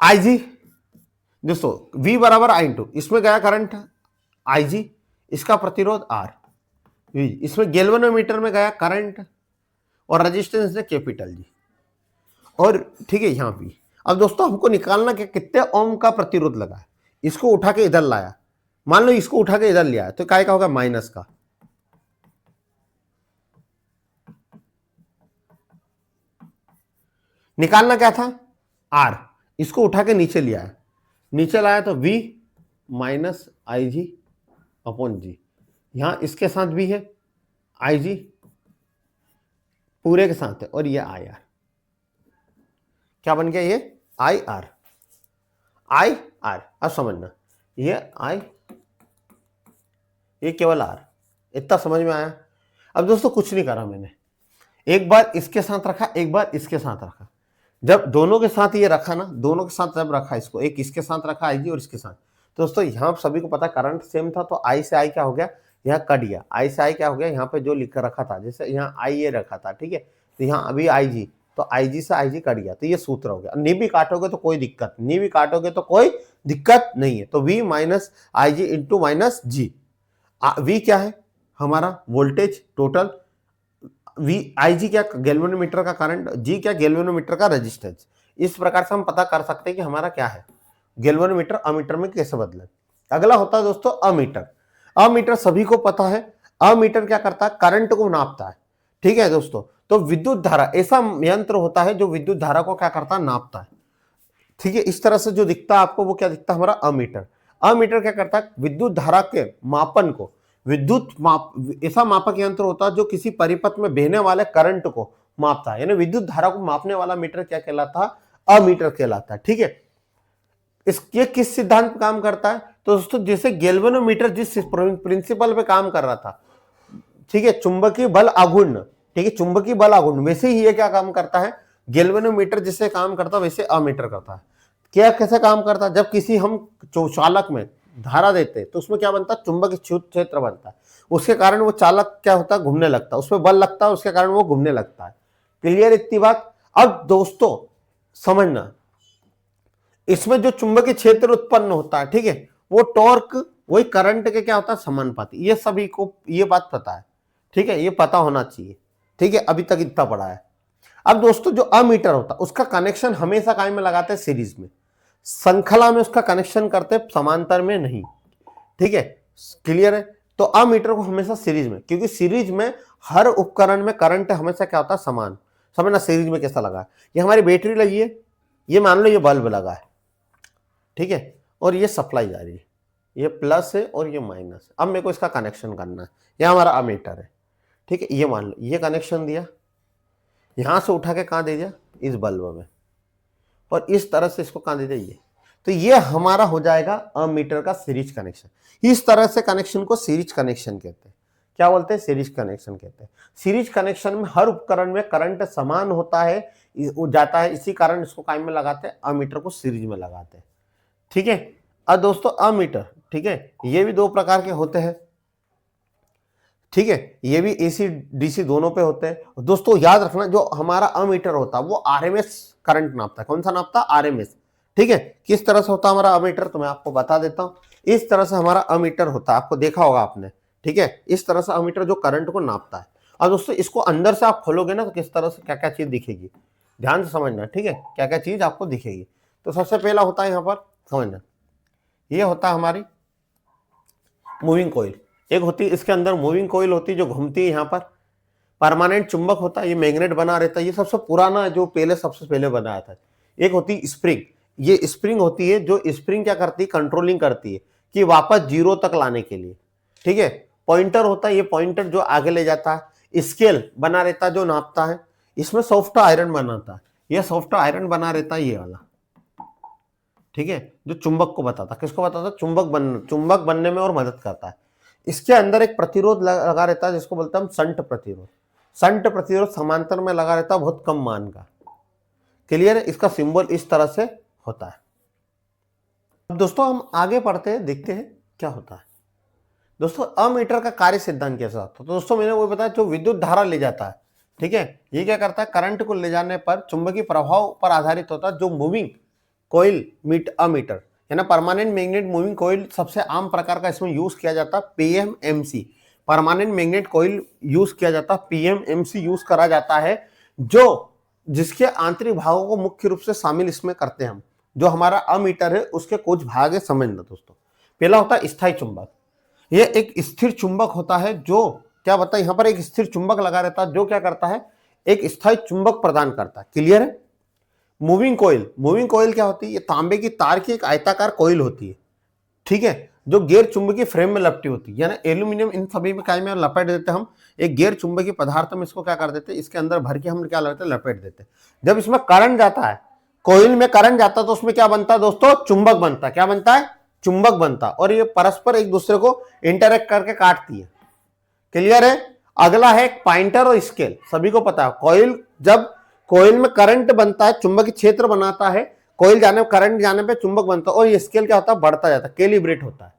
IG दोस्तों V बराबर I इंटू, इसमें गया करंट IG, इसका प्रतिरोध R, इसमें गैल्वेनोमीटर में गया करंट, और रेजिस्टेंस है कैपिटल G, और ठीक है यहां भी। अब दोस्तों हमको निकालना क्या, कितने ओम का प्रतिरोध लगा है, इसको उठा के इधर लाया, मान लो इसको उठा के इधर लिया, तो काय का होगा, माइनस का। निकालना क्या था, R, इसको उठा के नीचे लिया है, नीचे लाया तो V minus IG upon G, यहां इसके साथ भी है IG पूरे के साथ है, और ये IR, क्या बन गया, ये IR, IR। अब समझना, ये I, ये केवल R, इतना समझ में आया। अब दोस्तों कुछ नहीं करा मैंने, एक बार इसके साथ रखा, एक बार इसके साथ रखा, जब दोनों के साथ ये रखा ना, दोनों के साथ जब रखा इसको, एक इसके साथ रखा IG और इसके साथ, तो दोस्तों यहाँ सभी को पता करंट सेम था, तो I से I क्या हो गया, यहाँ कट गया, I से I क्या हो गया, यहाँ पे जो लिख रखा था, जैसे यहाँ I ये रखा था, ठीक है, तो यहाँ अभी IG, तो IG से IG कट गया, तो ये सूत्र हो गया। नहीं भी काटोगे तो कोई दिक्कत, नहीं भी काटोगे तो कोई दिक्कत नहीं है। तो V minus IG into minus G, V क्या है हमारा वोल्टेज टोटल, V IG क्या गैल्वेनोमीटर का करंट, G क्या गैल्वेनोमीटर का रेजिस्टेंस। इस प्रकार से हम पता कर सकते हैं कि हमारा क्या है, गैल्वेनोमीटर अमीटर में कैसे बदले। अगला होता है दोस्तों अमीटर। अमीटर सभी को पता है, अमीटर क्या करता है, करंट को नापता है, ठीक है दोस्तों। तो विद्युत धारा ऐसा यंत्र होता है जो विद्युत धारा को क्या करता है, नापता है, ठीक है। इस तरह से जो दिखता है आपको वो क्या दिखता है, हमारा अमीटर। अमीटर क्या करता है, विद्युत धारा के मापन को, विद्युत माप, ऐसा मापक यंत्र होता है जो किसी परिपथ में बहने वाले करंट को मापता है, यानी विद्युत धारा को मापने वाला मीटर क्या कहलाता है, अमीटर कहलाता है, ठीक है। ये किस सिद्धांत पे काम करता है, तो दोस्तों जैसे गैल्वेनोमीटर जिस प्रिंसिपल पे काम कर रहा था, ठीक है, चुंबकीय बल आघूर्ण, ठीक है, चुंबकीय बल आघूर्ण, वैसे ही ये क्या काम करता है, गैल्वेनोमीटर जिससे काम करता है वैसे अमीटर करता है। क्या कैसे काम करता है, जब किसी हम चालक में धारा देते हैं तो उसमें क्या बनता है, चुंबकीय क्षेत्र बनता है, उसके कारण वो चालक क्या होता है, घूमने लगता है, उसमें बल लगता है, उसके कारण वो घूमने लगता है। क्लियर इतनी बात। अब दोस्तों समझना, इसमें जो चुंबकीय क्षेत्र उत्पन्न होता है, ठीक है, वो टॉर्क वही करंट के क्या होता है, समानुपाती। ये सभी को ये बात पता है, ठीक है, ये पता होना चाहिए, ठीक है, अभी तक इतना पढ़ा है। अब दोस्तों जो अमीटर होता है उसका कनेक्शन हमेशा काय में लगाते हैं, सीरीज में। श्रृंखला में उसका कनेक्शन करते हैं, समांतर में नहीं, ठीक है, क्लियर है। तो अमीटर को हमेशा सीरीज में, क्योंकि सीरीज में हर उपकरण में करंट हमेशा क्या होता है, समान। समझना सीरीज में कैसा लगा है, ये हमारी बैटरी लगी है, ये मान लो ये बल्ब लगा है, ठीक है, और ये सप्लाई जा रही है, ये प्लस है और ये माइनस है। अब मेरे को इसका कनेक्शन करना है, यह हमारा अमीटर है, ठीक है, ये मान लो ये कनेक्शन दिया, यहां से उठा के कहां दे दिया, इस बल्ब में, और इस तरह से इसको कहां दे दिया, ये। तो ये हमारा हो जाएगा अमीटर का सीरीज कनेक्शन। इस तरह से कनेक्शन को सीरीज कनेक्शन कहते हैं। क्या बोलते हैं, सीरीज कनेक्शन कहते हैं। सीरीज कनेक्शन में हर उपकरण में करंट समान होता है, जाता है, इसी कारण इसको काय में लगाते हैं, अमीटर को सीरीज में लगाते हैं, ठीक है। अब दोस्तों अमीटर, ठीक है, ये भी दो प्रकार के होते हैं, ठीक है, ये भी एसी डीसी दोनों पे होते हैं। दोस्तों याद रखना, जो हमारा अमीटर होता है वो आरएमएस करंट नापता है। कौन सा नापता है, आरएमएस, ठीक है। किस तरह से होता है हमारा अमीटर, तो मैं आपको बता देता हूं। इस तरह से हमारा अमीटर होता है, आपको देखा होगा आपने, ठीक है, इस तरह से अमीटर जो करंट को नापता है। और दोस्तों इसको अंदर से आप खोलोगे ना, तो किस तरह से क्या क्या चीज दिखेगी, ध्यान से समझना, ठीक है, क्या क्या चीज आपको दिखेगी। तो सबसे पहला होता है यहाँ पर समझना, ये होता है हमारी मूविंग कॉइल। एक होती है इसके अंदर मूविंग कॉइल होती है जो घूमती है, यहाँ पर परमानेंट चुंबक होता है, ये मैग्नेट बना रहता है, ये सबसे पुराना जो पहले सबसे पहले बनाया था। एक होती है स्प्रिंग, ये स्प्रिंग होती है, जो स्प्रिंग क्या करती है, कंट्रोलिंग करती है कि वापस जीरो तक लाने के लिए, ठीक है। पॉइंटर होता है, ये पॉइंटर जो आगे ले जाता है। स्केल बना रहता है जो नापता है, इसमें सॉफ्ट आयरन बनाता है, ये सॉफ्ट आयरन बना रहता है ये वाला, ठीक है, जो चुंबक को बताता, किसको बताता, चुंबक बनने में और मदद करता है। इसके अंदर एक प्रतिरोध लगा रहता है जिसको बोलते हैं हम संट प्रतिरोध। संट प्रतिरोध समांतर में लगा रहता है, बहुत कम मान का, क्लियर है। इसका सिंबल इस तरह से होता है। अब दोस्तों हम आगे पढ़ते हैं, देखते हैं क्या होता है। दोस्तों अमीटर का कार्य सिद्धांत कैसा होता है, तो दोस्तों मैंने वो बताया, जो विद्युत धारा ले जाता है, ठीक है, ये क्या करता है, करंट को ले जाने पर चुंबकीय प्रभाव पर आधारित होता है। जो मूविंग कॉइल अमीटर है ना, परमानेंट मैग्नेट मूविंग कॉइल सबसे आम प्रकार का इसमें यूज किया जाता है, PMMC, permanent magnet coil use किया जाता है, पीएमएमसी यूज करा जाता है, जो जिसके आंतरिक भागों को मुख्य रूप से शामिल इसमें करते हैं हम। जो हमारा अमीटर है उसके कुछ भाग है, समझना दोस्तों। पहला होता है स्थायी चुंबक, ये एक स्थिर चुंबक होता है, जो क्या बताए, यहाँ पर एक स्थिर चुंबक लगा रहता है, जो क्या करता है, एक स्थायी चुंबक प्रदान करता है, क्लियर है। मूविंग कॉइल क्या होती है, ये तांबे की तार की एक आयताकार कॉइल होती है, ठीक है, जो गैर चुंबकीय फ्रेम में लपटी होती है, यानी एल्यूमिनियम इन सभी में काय में लपेट देते हैं हम। एक गैर चुंबकीय पदार्थ में इसको क्या कर देते हैं, इसके अंदर भर के हम क्या करते हैं, लपेट देते हैं। जब इसमें करंट जाता है, कॉइल में करंट जाता है, तो उसमें क्या बनता है दोस्तों, चुंबक बनता है। क्या बनता है, चुंबक बनता है, और ये परस्पर एक दूसरे को इंटरेक्ट करके काटती है, क्लियर है। अगला है पॉइंटर और स्केल, सभी को पता है, कॉइल जब कॉइल में करंट बनता है, चुंबकीय क्षेत्र बनाता है, कॉइल जाने करंट जाने पे चुंबक बनता है, और ये स्केल क्या होता है, बढ़ता जाता है, कैलिब्रेट होता है।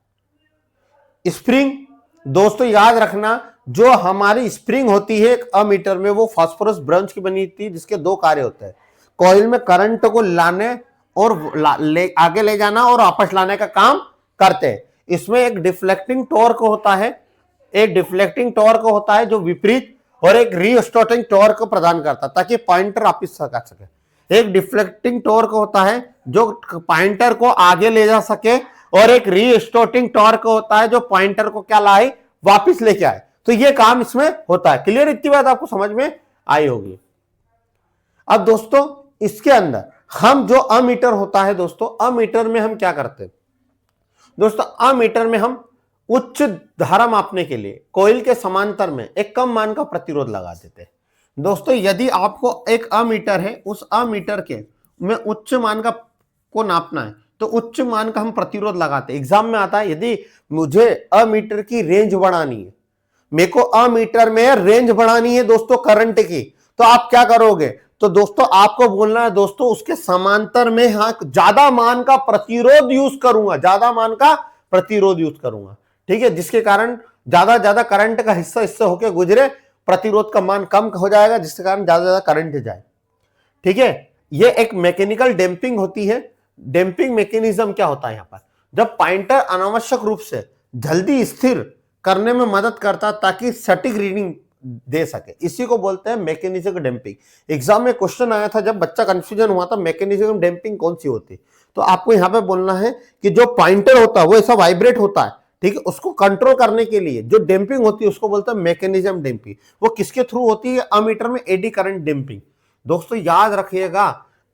स्प्रिंग, दोस्तों याद रखना, जो हमारी स्प्रिंग होती है एक अमीटर में, वो फास्फोरस ब्रंच की बनी होती है, जिसके दो कार्य होते हैं, कॉइल में करंट को लाने और आगे ले जाना और वापस लाने का काम करते हैं। इसमें एक डिफ्लेक्टिंग टॉर्क होता है, जो विपरीत, और एक रीस्टोर्टिंग टॉर्क प्रदान करता है, ताकि पॉइंटर वापस कर सके। एक डिफ्लेक्टिंग टॉर्क होता है जो पॉइंटर को आगे ले जा सके, और एक रीस्टोर्टिंग टॉर्क होता है जो पॉइंटर को क्या लाए, वापस लेके आए। तो ये काम इसमें होता है, क्लियर। इतनी बात आपको समझ में आई होगी। अब दोस्तों इसके अंदर हम जो अमीटर होता है, दोस्तों अमीटर में हम क्या करते हैं, दोस्तों अमीटर में हम उच्च धारा मापने के लिए कॉइल के समांतर में एक कम मान का प्रतिरोध लगा देते हैं। दोस्तों यदि आपको एक अमीटर है, उस अमीटर के में उच्च मान का को नापना है, तो उच्च मान का हम प्रतिरोध लगाते हैं। एग्जाम में आता है, यदि मुझे अमीटर की रेंज बढ़ानी है, मेरे को अमीटर में रेंज बढ़ानी है दोस्तों करंट की, तो आप क्या करोगे, तो दोस्तों आपको बोलना है दोस्तों उसके समांतर में हाँ ज्यादा मान का प्रतिरोध यूज करूंगा, ठीक है, जिसके कारण ज्यादा करंट का हिस्सा इससे होकर गुजरे, प्रतिरोध का मान कम हो जाएगा, जिसके कारण ज्यादा करंट जाए, ठीक है। ये एक मैकेनिकल डैम्पिंग होती है। डैम्पिंग मैकेनिज्म क्या होता है यहाँ पर, जब पॉइंटर अनावश्यक रूप से जल्दी स्थिर करने में मदद करता ताकि सटीक रीडिंग दे सके, इसी को बोलते हैं मैकेनिज्म डैम्पिंग। एग्जाम में क्वेश्चन आया था, जब बच्चा कंफ्यूजन हुआ था मैकेनिज्म डैम्पिंग कौन सी होती, तो आपको यहाँ पे बोलना है कि जो पॉइंटर होता है वो ऐसा वाइब्रेट होता है, ठीक है, उसको कंट्रोल करने के लिए जो डैम्पिंग होती है उसको बोलते हैं मैकेनिज्म डैम्पिंग। वो किसके थ्रू होती है, अमीटर में एडी करंट डैम्पिंग। दोस्तों याद रखिएगा,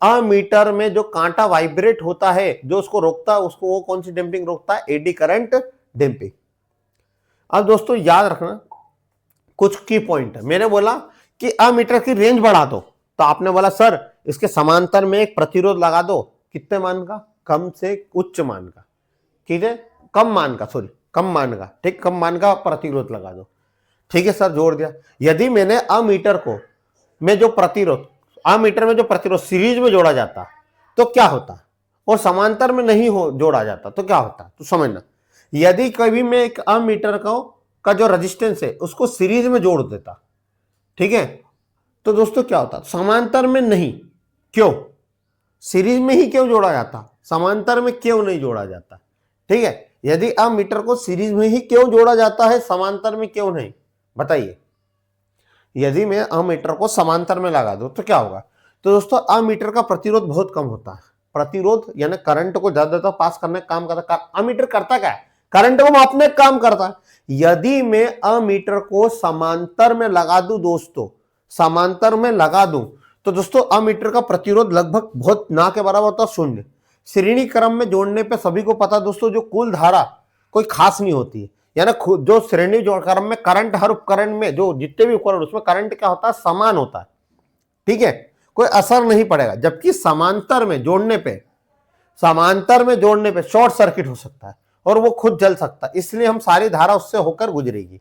अमीटर में जो कांटा वाइब्रेट होता है जो उसको रोकता है, उसको वो कौन सी डैम्पिंग रोकता है, एडी करंट डैम्पिंग। अब दोस्तों याद रखना कुछ की पॉइंट है। मैंने बोला कि अमीटर की रेंज बढ़ा दो, तो आपने बोला सर इसके समांतर में एक प्रतिरोध लगा दो, कितने मान का, कम से उच्च मान का, ठीक है, कम मान का, सॉरी कम मान का, ठीक, कम मान का प्रतिरोध लगा दो, ठीक है सर, जोड़ दिया। यदि मैंने अमीटर को में जो प्रतिरोध, अमीटर में जो प्रतिरोध सीरीज में जोड़ा जाता तो क्या होता, और समांतर में नहीं हो जोड़ा जाता तो क्या होता, तो समझना। यदि कभी मैं एक अमीटर का जो रेजिस्टेंस है उसको सीरीज में जोड़ देता, ठीक है, तो दोस्तों क्या होता, समांतर में नहीं, क्यों, सीरीज में ही क्यों जोड़ा जाता, समांतर में क्यों नहीं जोड़ा जाता, ठीक है। यदि अमीटर को सीरीज में ही क्यों जोड़ा जाता है, समांतर में क्यों नहीं, बताइए। यदि मैं अमीटर को समांतर में लगा दूं तो क्या होगा, तो दोस्तों अमीटर का प्रतिरोध बहुत कम होता है। प्रतिरोध यानी करंट को ज्यादा पास करने का काम करता है। अमीटर करता क्या है, करंट को मापने का काम करता है। यदि मैं अमीटर को समांतर में लगा दूं दोस्तों, समांतर में लगा दूं, तो दोस्तों अमीटर का प्रतिरोध लगभग बहुत ना के बराबर होता है, शून्य। श्रेणी क्रम में जोड़ने पे सभी को पता दोस्तों, जो कुल धारा कोई खास नहीं होती है, यानी जो श्रेणी जो क्रम में करंट, हर उपकरण में जो जितने भी उपकरण उसमें करंट क्या होता है, समान होता है, ठीक है, कोई असर नहीं पड़ेगा। जबकि समांतर में जोड़ने पे शॉर्ट सर्किट हो सकता है और वो खुद जल सकता है, इसलिए हम सारी धारा उससे होकर गुजरेगी,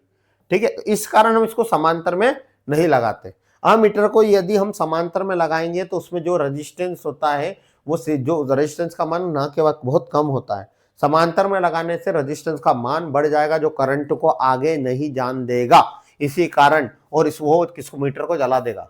ठीक है, इस कारण हम इसको समांतर में नहीं लगाते। अमीटर को यदि हम समांतर में लगाएंगे तो उसमें जो रेजिस्टेंस होता है वो जो रेजिस्टेंस का मान ना के वक्त बहुत कम होता है। समांतर में लगाने से रेजिस्टेंस का मान बढ़ जाएगा जो करंट को आगे नहीं जान देगा, इसी कारण, और इस वो किसको, मीटर को जला देगा।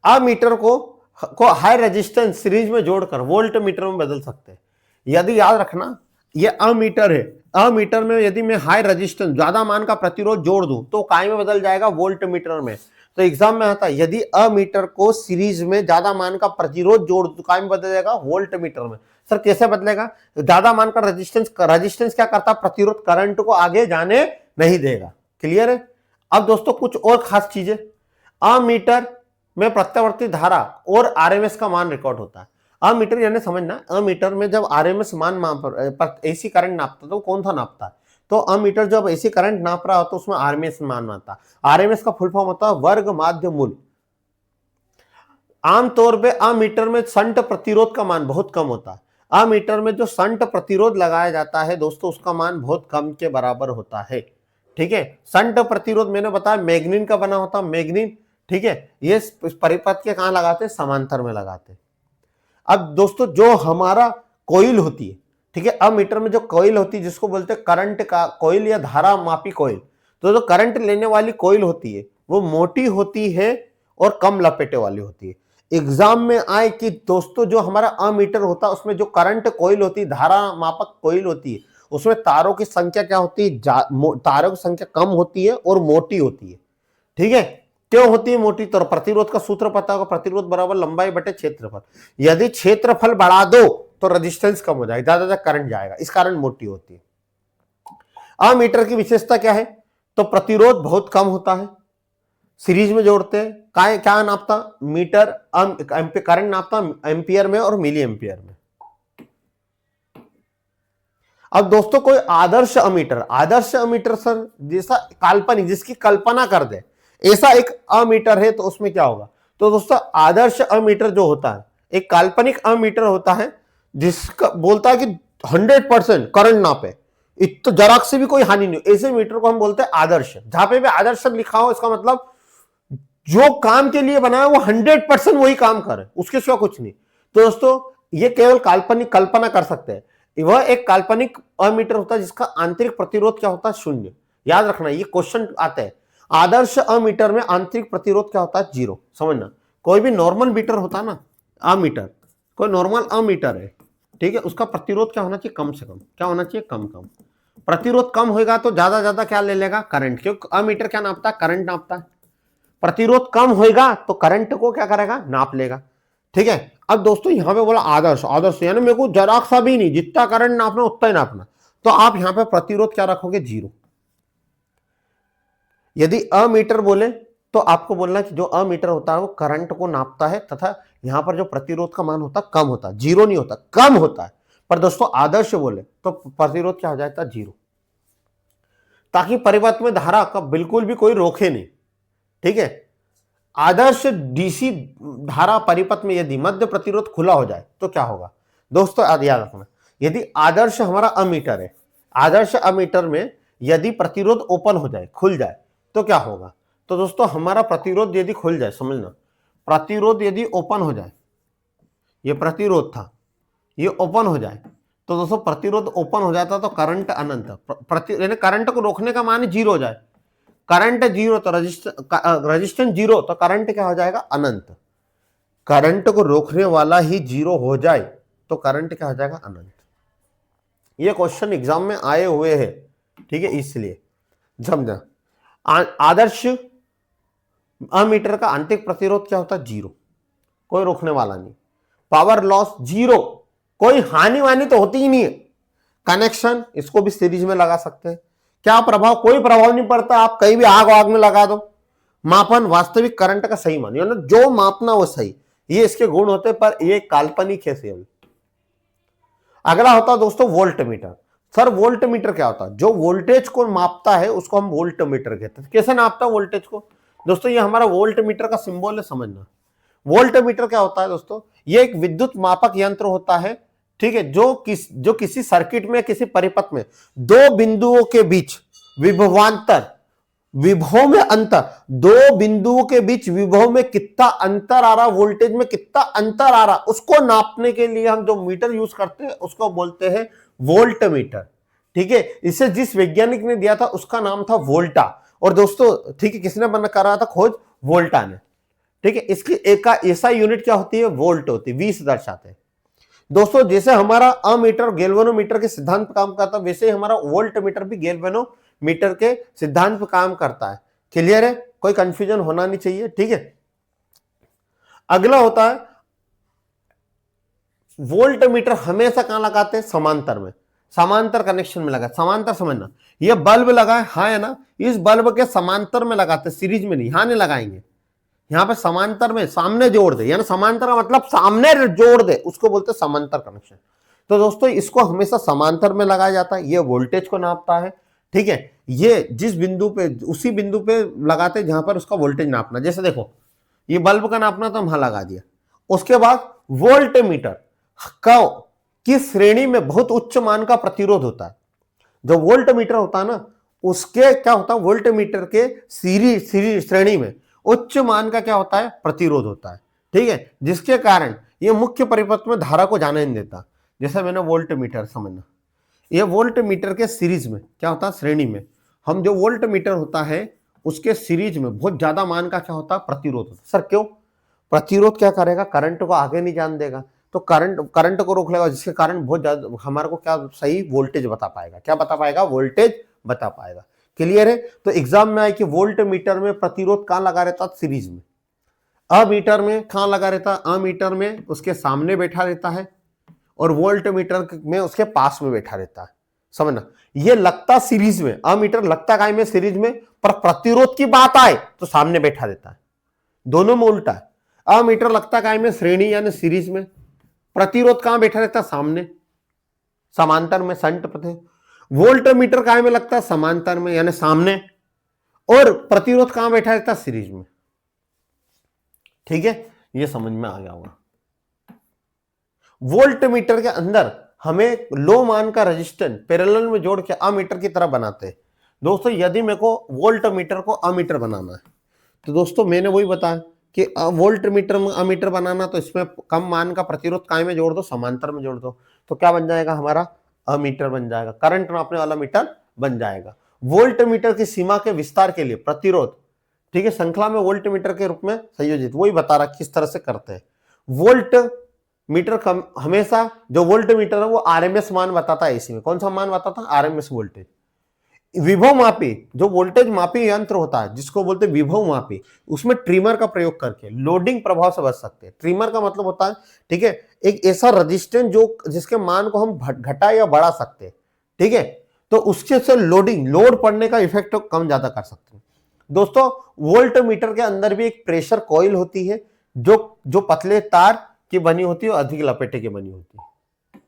अमीटर को हाई रेजिस्टेंस सीरीज में जोड़कर वोल्ट मीटर में बदल सकते हैं। यदि याद रखना ये अमीटर है, अमीटर में यदि मैं हाई रेजिस्टेंस ज्यादा मान का प्रतिरोध जोड़ दूं तो काय में बदल जाएगा, वोल्ट मीटर में। तो एग्जाम में आता है यदि अमीटर को सीरीज में ज्यादा मान का प्रतिरोध जोड़ दो, काय में बदल जाएगा, वोल्ट मीटर में। सर कैसे बदलेगा, ज्यादा मान का रेजिस्टेंस क्या करता, प्रतिरोध करंट को आगे जाने नहीं देगा, क्लियर है। अब दोस्तों कुछ और खास चीजें, अमीटर में प्रत्यावर्ती धारा और आरएमएस का मान रिकॉर्ड होता है। अमीटर यानी समझना, अमीटर में जब आरएमएस मान एसी करंट नापता तो कौन सा नापता है, तो अमीटर जब एसी करंट नाप रहा हो तो उसमें आरएमएस मान आता है। आरएमएस का फुल फॉर्म होता है वर्ग माध्य मूल्य। आमतौर पे अमीटर में शंट प्रतिरोध का मान बहुत कम होता है। अमीटर में जो शंट प्रतिरोध लगाया जाता है दोस्तों उसका मान बहुत कम के बराबर होता है, ठीक है। शंट प्रतिरोध मैंने बताया मैग्नीन का बना होता है, मैग्नीन, ठीक है, ये परिपथ के कहां लगाते हैं, समांतर में लगाते हैं। अब दोस्तों जो हमारा कोइल होती है, ठीक है, अमीटर में जो कोइल होती है जिसको बोलते हैं करंट का कोइल या धारा मापी कोइल, तो जो करंट लेने वाली कोइल होती है वो मोटी होती है और कम लपेटे वाली होती है। एग्जाम में आए कि दोस्तों जो हमारा अमीटर होता है उसमें जो करंट कोइल होती है, धारा मापक कोइल होती है, उसमें तारों की संख्या क्या होती है, तारों की संख्या कम होती है और मोटी होती है, ठीक है। क्यों होती है मोटी, तो प्रतिरोध का सूत्र पता होगा, प्रतिरोध बराबर लंबाई बटे क्षेत्रफल। यदि क्षेत्रफल बढ़ा दो तो रेजिस्टेंस कम हो जाएगा, ज्यादा करंट जाएगा, इस कारण मोटी होती है। अमीटर की विशेषता क्या है, तो प्रतिरोध बहुत कम होता है, सीरीज में जोड़ते हैं, क्या नापता, मीटर, करंट नापता एम्पियर में और मिली एम्पियर में। अब दोस्तों कोई आदर्श अमीटर सर जैसा काल्पनिक, जिसकी कल्पना कर दे ऐसा एक अमीटर है तो उसमें क्या होगा, तो दोस्तों आदर्श अमीटर जो होता है एक काल्पनिक अमीटर होता है जिसका बोलता है कि 100% करंट नापे, तो जराक से भी कोई हानि नहीं, ऐसे मीटर को हम बोलते हैं आदर्श। जहां पे भी आदर्श लिखा हो इसका मतलब जो काम के लिए बनाया वो 100% वही काम करे, उसके सिवा कुछ नहीं। तो दोस्तों ये केवल काल्पनिक कल्पना कर सकते हैं, वह एक काल्पनिक अमीटर होता है जिसका आंतरिक प्रतिरोध क्या होता है, शून्य। याद रखना ये क्वेश्चन आते हैं, आदर्श अमीटर में आंतरिक प्रतिरोध क्या होता है? 0। समझना, कोई भी नॉर्मल मीटर होता है ना, अमीटर, कोई नॉर्मल अमीटर है, ठीक है, उसका प्रतिरोध क्या होना चाहिए? कम से कम। क्या होना चाहिए? कम कम। प्रतिरोध कम होगा तो ज्यादा क्या ले लेगा? करंट, क्योंकि अमीटर क्या नापता है? करंट नापता है। प्रतिरोध कम होगा तो करंट को क्या करेगा? नाप लेगा। ठीक है, अब दोस्तों यहां पे बोला आदर्श, आदर्श यानी मेरे को जरा सा भी नहीं, जितना करंट नापना उतना ही नापना, तो आप यहां पे प्रतिरोध क्या रखोगे? 0। यदि अमीटर बोले तो आपको बोलना कि जो अमीटर होता है वो करंट को नापता है तथा यहां पर जो प्रतिरोध का मान होता है कम होता है, 0 नहीं होता, कम होता है। पर दोस्तों आदर्श बोले तो प्रतिरोध क्या हो जाता है? 0, ताकि परिपथ में धारा का बिल्कुल भी कोई रोके नहीं। ठीक है, आदर्श डीसी धारा परिपथ में यदि मध्य प्रतिरोध खुला हो जाए तो क्या होगा? दोस्तों याद रखना, यदि आदर्श हमारा अमीटर है, आदर्श अमीटर में यदि प्रतिरोध ओपन हो जाए, खुल जाए, तो क्या होगा? तो दोस्तों हमारा प्रतिरोध यदि खुल जाए, समझना, प्रतिरोध यदि ओपन हो जाए, ये प्रतिरोध था, ये ओपन हो जाए, तो दोस्तों प्रतिरोध ओपन हो जाता तो करंट अनंत, यानी करंट को रोकने का मान 0 हो जाए। करंट 0 तो रेजिस्टेंस 0 तो करंट क्या हो जाएगा? अनंत। करंट को रोकने वाला ही 0 हो जाए तो करंट क्या हो जाएगा? अनंत। ये क्वेश्चन एग्जाम में आए हुए हैं, ठीक है, इसलिए समझना। आदर्श अमीटर का आंतरिक प्रतिरोध क्या होता है? 0, कोई रोकने वाला नहीं। पावर लॉस 0, कोई हानि वानी तो होती ही नहीं है। कनेक्शन, इसको भी सीरीज में लगा सकते हैं। क्या प्रभाव? कोई प्रभाव नहीं पड़ता, आप कहीं भी आग में लगा दो। मापन, वास्तविक करंट का सही मान, यानी जो मापना वो सही, ये इसके गुण होते, पर ये काल्पनिक है केवल। अगला होता है दोस्तों volt meter. Sir volt meter क्या होता है? जो वोल्टेज को मापता है उसको हम वोल्ट मीटर कहते हैं। कैसे नापता है वोल्टेज को? दोस्तों ये हमारा वोल्ट मीटर का सिंबल है, समझना। वोल्ट मीटर क्या होता है दोस्तों? ये एक विद्युत मापक यंत्र होता है, ठीक है, जो किसी सर्किट में, किसी परिपथ में दो बिंदुओं के बीच विभवांतर, विभव में अंतर, दो बिंदुओं के बीच विभव में कितना अंतर आ रहा, वोल्टेज में कितना अंतर आ रहा, उसको नापने के लिए हम जो मीटर यूज करते हैं उसको बोलते हैं वोल्ट मीटर। ठीक है, इसे जिस वैज्ञानिक ने दिया था उसका नाम था वोल्टा। और दोस्तों ठीक है, किसने बना कर रहा था खोज? वोल्टा ने। ठीक है, इसकी एक ऐसा यूनिट क्या होती है? वोल्ट होती है, 20 दर्शाते हैं। दोस्तों जैसे हमारा अमीटर गैल्वेनोमीटर के सिद्धांत पर काम करता है, वैसे ही हमारा वोल्ट मीटर भी गैल्वेनोमीटर के सिद्धांत पर काम करता है। क्लियर है? कोई कंफ्यूजन होना नहीं चाहिए। ठीक है, अगला होता है वोल्ट मीटर हमेशा कहां लगाते हैं? समांतर में, समांतर कनेक्शन में लगा। समांतर समझना, ये बल्ब लगा है, हाँ है ना, इस बल्ब के समांतर में लगाते, सीरीज में नहीं, यहां नहीं लगाएंगे, यहां पे समांतर में, सामने जोड़ दे, यानी समांतर का मतलब सामने जोड़ दे, उसको बोलते हैं समांतर कनेक्शन। तो दोस्तों इसको हमेशा समांतर में लगाया जाता है, ये वोल्टेज को नापता है। ठीक है, ये जिस बिंदु पे, उसी बिंदु पे लगाते हैं जहां पर उसका वोल्टेज नापना। जैसे देखो ये बल्ब का नापना तो हम वहां लगा दिया। उसके बाद वोल्ट मीटर की श्रेणी में बहुत उच्च मान का प्रतिरोध होता है। जो वोल्ट मीटर होता है ना, उसके क्या होता है? वोल्ट मीटर के सीरीज श्रेणी में उच्च मान का क्या होता है? प्रतिरोध होता है। ठीक है, जिसके कारण ये मुख्य परिपथ में धारा को जाने नहीं देता। जैसे मैंने वोल्ट मीटर, समझना, ये वोल्ट मीटर के सीरीज में क्या होता है? श्रेणी में हम जो वोल्ट मीटर होता है उसके सीरीज में बहुत ज्यादा मान का क्या होता है? प्रतिरोध होता है। सर क्यों? प्रतिरोध क्या करेगा? करंट को आगे नहीं जान देगा, तो करंट को रोक लेगा, जिसके कारण बहुत ज्यादा हमारे को क्या सही वोल्टेज बता पाएगा। क्या बता पाएगा? वोल्टेज बता पाएगा। क्लियर है? तो एग्जाम में आए कि वोल्ट मीटर में प्रतिरोध कहां लगा रहता? सीरीज में। अमीटर में कहां लगा रहता? अमीटर में उसके सामने बैठा रहता है, और वोल्ट मीटर में उसके पास में बैठा रहता है। समझना, ये लगता सीरीज में, अमीटर लगता काय में? सीरीज में, पर प्रतिरोध की बात आए तो सामने बैठा रहता है। दोनों में उल्टा है। अमीटर लगता काय में? श्रेणी यानी सीरीज में। प्रतिरोध कहां बैठा रहता? सामने, समांतर में, संट पथे। वोल्ट मीटर कहां में लगता है? समांतर में यानी सामने, और प्रतिरोध कहां बैठा रहता? सीरीज में। ठीक है, ये समझ में आ गया होगा। वोल्ट मीटर के अंदर हमें लो मान का रेजिस्टेंस पैरेलल में जोड़ के अमीटर की तरह बनाते हैं। दोस्तों यदि मेरे को वोल्ट मीटर को अमीटर बनाना है, तो दोस्तों मैंने वही बताया कि वोल्ट मीटर में अमीटर बनाना, तो इसमें कम मान का प्रतिरोध काय में जोड़ दो? समांतर में जोड़ दो। तो क्या बन जाएगा? हमारा अमीटर बन जाएगा, करंट नापने वाला मीटर बन जाएगा। वोल्ट मीटर की सीमा के विस्तार के लिए प्रतिरोध, ठीक है, श्रृंखला में वोल्ट मीटर के रूप में संयोजित, वही बता रहा किस तरह से करते हैं। वोल्ट मीटर हमेशा जो वोल्ट मीटर है वो आरएमएस मान बताता है एसी में। कौन सा मान बताता है? RMS voltage. विभव मापी, जो वोल्टेज मापी यंत्र होता है जिसको बोलते हैं विभव मापी, उसमें ट्रिमर का प्रयोग करके लोडिंग प्रभाव से बच सकते हैं। ट्रिमर का मतलब होता है, ठीक है, एक ऐसा रेजिस्टेंस जो जिसके मान को हम घटा या बढ़ा सकते हैं, ठीक है, तो उसके से लोड पड़ने का इफेक्ट कम ज्यादा कर सकते हैं। दोस्तों वोल्ट मीटर के अंदर भी एक प्रेशर कॉइल होती है जो पतले तार की बनी होती है और अधिक लपेटे की बनी होती है।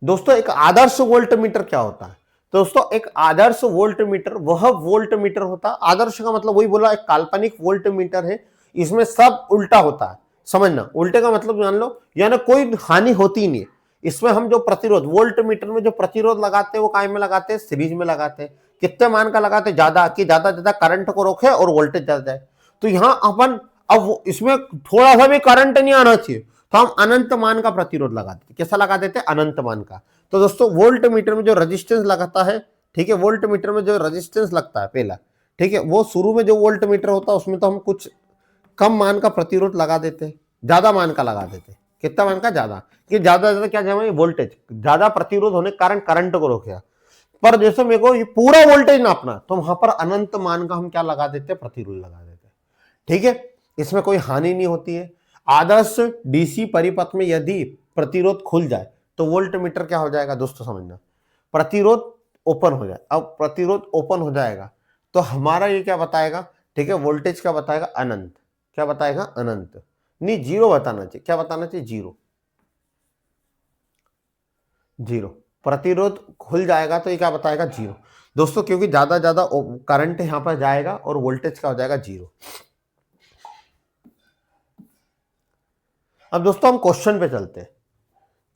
दोस्तों एक आदर्श वोल्ट मीटर क्या होता है? दोस्तों एक आदर्श वोल्ट मीटर वह वोल्ट मीटर होता है, आदर्श का मतलब वही बोला, एक काल्पनिक वोल्ट मीटर है, इसमें सब उल्टा होता है। समझना, उल्टे का मतलब जान लो, यानी कोई हानि होती नहीं है। इसमें हम जो प्रतिरोध, वोल्ट मीटर में जो प्रतिरोध लगाते हैं वो काय में लगाते हैं? सीरीज में लगाते हैं। कितने मान का लगाते हैं? ज्यादा, कि ज्यादा ज्यादा करंट को रोके और वोल्टेज ज्यादा जाए। तो यहां अपन अब इसमें थोड़ा सा भी करंट नहीं आना चाहिए, तो हम अनंत मान का प्रतिरोध लगा देते। कैसा लगा देते? अनंत मान का। तो दोस्तों वोल्ट मीटर में जो रेजिस्टेंस लगाता है, ठीक है, वोल्ट मीटर में जो रेजिस्टेंस लगता है पहला, ठीक है, वो शुरू में जो वोल्ट मीटर होता है उसमें तो हम कुछ कम मान का प्रतिरोध लगा देते हैं, ज्यादा मान का लगा देते हैं। कितना मान का? ज्यादा, कि ज्यादा क्या जाए वोल्टेज, ज्यादा प्रतिरोध होने के कारण करंट को रोकेगा। पर जैसे मेरे को ये पूरा वोल्टेज नापना, तो वहां पर अनंत मान का हम क्या लगा देते हैं? प्रतिरोध लगा देते हैं, ठीक है, इसमें कोई हानि नहीं होती है। आदर्श डीसी परिपथ में यदि प्रतिरोध खुल जाए तो वोल्ट मीटर क्या हो जाएगा? दोस्तों समझना, प्रतिरोध ओपन हो जाए। अब प्रतिरोध ओपन हो जाएगा तो हमारा ये क्या बताएगा? ठीक है, वोल्टेज क्या बताएगा? अनंत। क्या बताएगा? अनंत नहीं, जीरो बताना चाहिए। क्या बताना चाहिए? जीरो। जीरो प्रतिरोध खुल जाएगा तो ये क्या बताएगा? जीरो। दोस्तों क्योंकि ज्यादा ज्यादा करंट यहां पर जाएगा और वोल्टेज क्या हो जाएगा? जीरो। अब दोस्तों हम क्वेश्चन पे चलते हैं।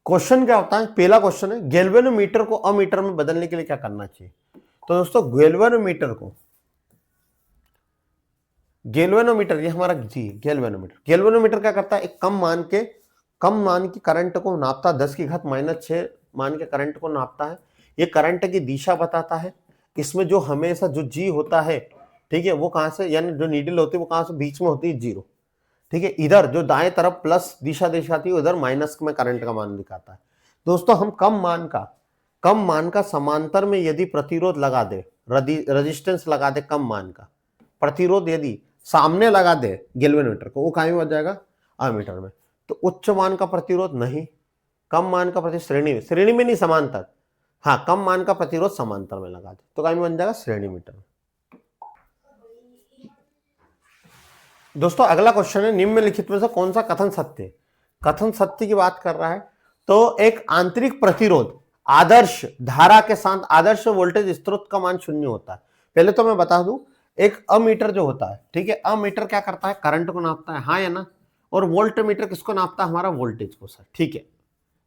क्वेश्चन क्या होता है? पहला क्वेश्चन है, गैल्वेनोमीटर को अमीटर में बदलने के लिए क्या करना चाहिए? तो दोस्तों गैल्वेनोमीटर ये हमारा जी गैल्वेनोमीटर क्या करता है? एक कम मान की करंट को नापता, 10 की घात -6 मान के करंट को नापता है। ये करंट की दिशा बताता है। इसमें जो हमेशा जो जी होता है, ठीक है, वो कहां से, यानी जो नीडल होती है वो कहां से? बीच में होती है, जीरो, ठीक है। इधर जो दाएं तरफ प्लस दिशा दिखाती है, उधर माइनस में करंट का मान दिखाता है। दोस्तों हम कम मान का समांतर में यदि प्रतिरोध लगा दे, रेजिस्टेंस लगा दे, कम मान का प्रतिरोध यदि सामने लगा दे गैल्वेनोमीटर को, वो कहां में बच जाएगा? अमीटर में। तो उच्च मान का प्रतिरोध नहीं, कम मान का प्रतिरोध श्रेणी में नहीं, समांतर। हाँ, कम मान का प्रतिरोध समांतर में लगा दे तो कहां में बन जाएगा? श्रेणी मीटर में। दोस्तों अगला क्वेश्चन है, निम्नलिखित में से कौन सा कथन सत्य है? कथन सत्य की बात कर रहा है। तो एक आंतरिक प्रतिरोध आदर्श धारा के साथ आदर्श वोल्टेज स्रोत का मान 0 होता है। पहले तो मैं बता दूं, एक अमीटर जो होता है, ठीक है, अमीटर क्या करता है? करंट को नापता है, हाँ या ना? और वोल्ट मीटर किसको नापता है? हमारा वोल्टेज को, सर, ठीक है,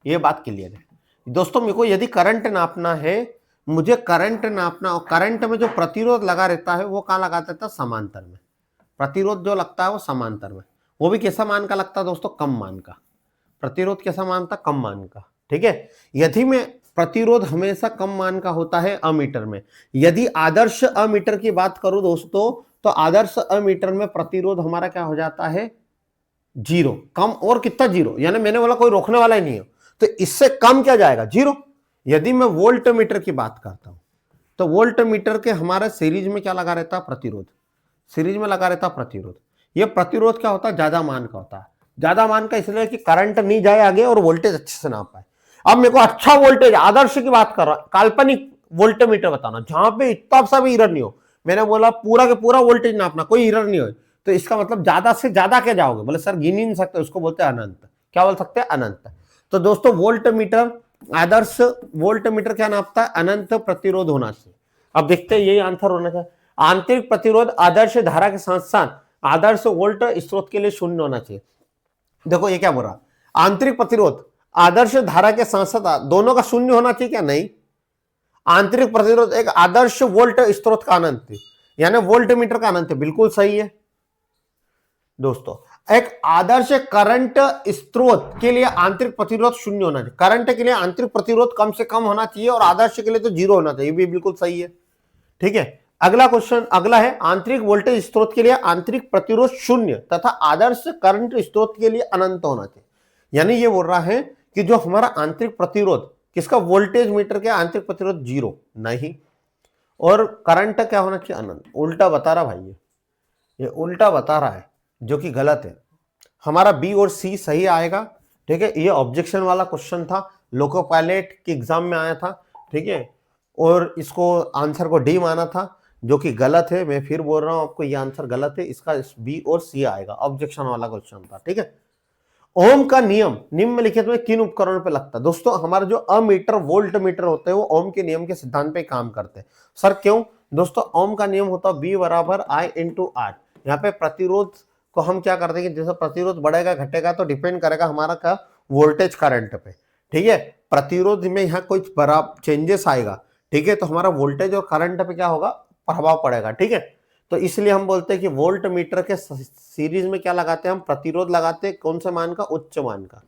ये बात क्लियर है। दोस्तों मेरे को यदि करंट नापना है, मुझे करंट नापना, और करंट में जो प्रतिरोध लगा रहता है वो कहां लगा देता है? समांतर में। प्रतिरोध जो लगता है वो समांतर में, वो भी कैसा मान का लगता है दोस्तों? कम मान का। प्रतिरोध कैसा मान था? कम मान का, ठीक है। यदि में प्रतिरोध हमेशा कम मान का होता है अमीटर में। यदि आदर्श अमीटर की बात करूं दोस्तों, तो आदर्श अमीटर में प्रतिरोध हमारा क्या हो जाता है? जीरो। कम और कितना? जीरो, यानी मैंने बोला कोई रोकने वाला ही नहीं है, तो इससे कम क्या जाएगा? जीरो। यदि मैं वोल्ट मीटर की बात करता हूं, तो वोल्ट मीटर के हमारे सीरीज में क्या लगा रहता है? प्रतिरोध। सीरीज में लगा रहता प्रतिरोध। ये प्रतिरोध क्या होता है? ज्यादा मान का होता है। ज्यादा मान का इसलिए कि करंट नहीं जाए आगे और वोल्टेज अच्छे से नाप पाए। अब मेरे को अच्छा वोल्टेज, आदर्श की बात कर रहा, काल्पनिक वोल्ट मीटर बताना जहां पे इतना सा भी एरर नहीं हो। मैंने बोला पूरा के पूरा वोल्टेज नापना, कोई एरर नहीं हो, तो इसका मतलब ज्यादा से ज्यादा क्या जाओगे? बोले सर गिन ही नहीं सकते, उसको बोलते हैं अनंत। क्या बोल सकते हैं? अनंत। तो दोस्तों वोल्ट मीटर, आदर्श वोल्ट मीटर क्या नापता है? अनंत प्रतिरोध होना चाहिए। अब देखते हैं, यही आंसर होना चाहिए। आंतरिक प्रतिरोध आदर्श धारा के साथ साथ आदर्श वोल्ट स्रोत के लिए 0 होना चाहिए। देखो ये क्या बोल रहा, आंतरिक प्रतिरोध आदर्श धारा के साथ साथ दोनों का 0 होना चाहिए क्या? नहीं। आंतरिक प्रतिरोध एक आदर्श वोल्ट स्रोत का अनंत, यानी वोल्ट मीटर का अनंत, बिल्कुल सही है दोस्तों। एक आदर्श करंट स्रोत के लिए आंतरिक प्रतिरोध शून्य होना चाहिए। करंट के लिए आंतरिक प्रतिरोध कम से कम होना चाहिए और आदर्श के लिए तो जीरो होना चाहिए, भी बिल्कुल सही है। ठीक है, अगला क्वेश्चन अगला है, आंतरिक वोल्टेज स्रोत के लिए आंतरिक प्रतिरोध शून्य तथा आदर्श करंट स्रोत के लिए अनंत होना चाहिए। यानी ये बोल रहा है कि जो हमारा आंतरिक प्रतिरोध किसका, वोल्टेज मीटर के आंतरिक प्रतिरोध जीरो नहीं, और करंट क्या होना चाहिए, अनंत। उल्टा बता रहा भाई, ये उल्टा बता रहा है, जो कि गलत है। हमारा बी और सी सही आएगा। ठीक है, ये ऑब्जेक्शन वाला क्वेश्चन था, लोको पायलट के एग्जाम में आया था। ठीक है, और इसको आंसर को डी माना था, जो कि गलत है। मैं फिर बोल रहा हूं आपको, ये आंसर गलत है, इसका बी और सी आएगा, ऑब्जेक्शन वाला क्वेश्चन था। ठीक है, ओम का नियम निम्नलिखित में किन उपकरणों पे लगता है। दोस्तों हमारा जो अमीटर वोल्ट मीटर होते हैं वो ओम के नियम के सिद्धांत पे काम करते हैं। सर क्यों? दोस्तों ओम का नियम होता है बी बराबर आई इंटू आर। यहाँ पे प्रतिरोध को हम क्या करते हैं कि जैसे प्रतिरोध बढ़ेगा घटेगा तो डिपेंड करेगा हमारा का वोल्टेज करंट पे। ठीक है, प्रतिरोध में यहाँ कोई बड़ा चेंजेस आएगा, ठीक है, तो हमारा वोल्टेज और करंट पे क्या होगा, प्रभाव पड़ेगा। ठीक है, तो इसलिए हम बोलते हैं कि वोल्ट मीटर के सीरीज में क्या लगाते हैं हम, प्रतिरोध लगाते हैं, कौन से मान का, उच्च मान का।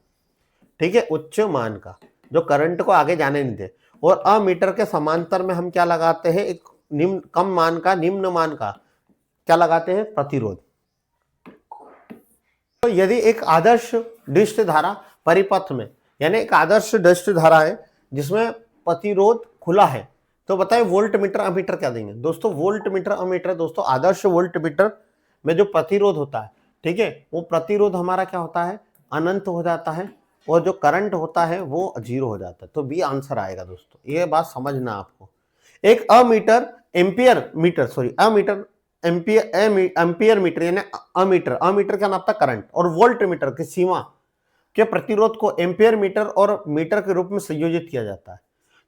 ठीक है, उच्च मान का, जो करंट को आगे जाने नहीं दे। और अमीटर के समांतर में हम क्या लगाते हैं, एक निम्न कम मान का, निम्न मान का क्या लगाते हैं, प्रतिरोध। तो यदि एक आदर्श डिश धारा परिपथ में, यानी एक आदर्श डिश धारा है जिसमें प्रतिरोध खुला है, तो बताइए वोल्ट मीटर अमीटर क्या देंगे। दोस्तों वोल्ट मीटर अमीटर, दोस्तों आदर्श वोल्ट मीटर में जो प्रतिरोध होता है, ठीक है, वो प्रतिरोध हमारा क्या होता है, अनंत हो जाता है, और जो करंट होता है वो जीरो हो जाता है। तो बी आंसर आएगा। दोस्तों ये बात समझना आपको। एक ammeter ampere meter, sorry ammeter ampere meter, यानी अमीटर क्या नापता, करंट, और वोल्ट मीटर की सीमा के प्रतिरोध को एम्पियर मीटर और मीटर के रूप में संयोजित किया जाता है।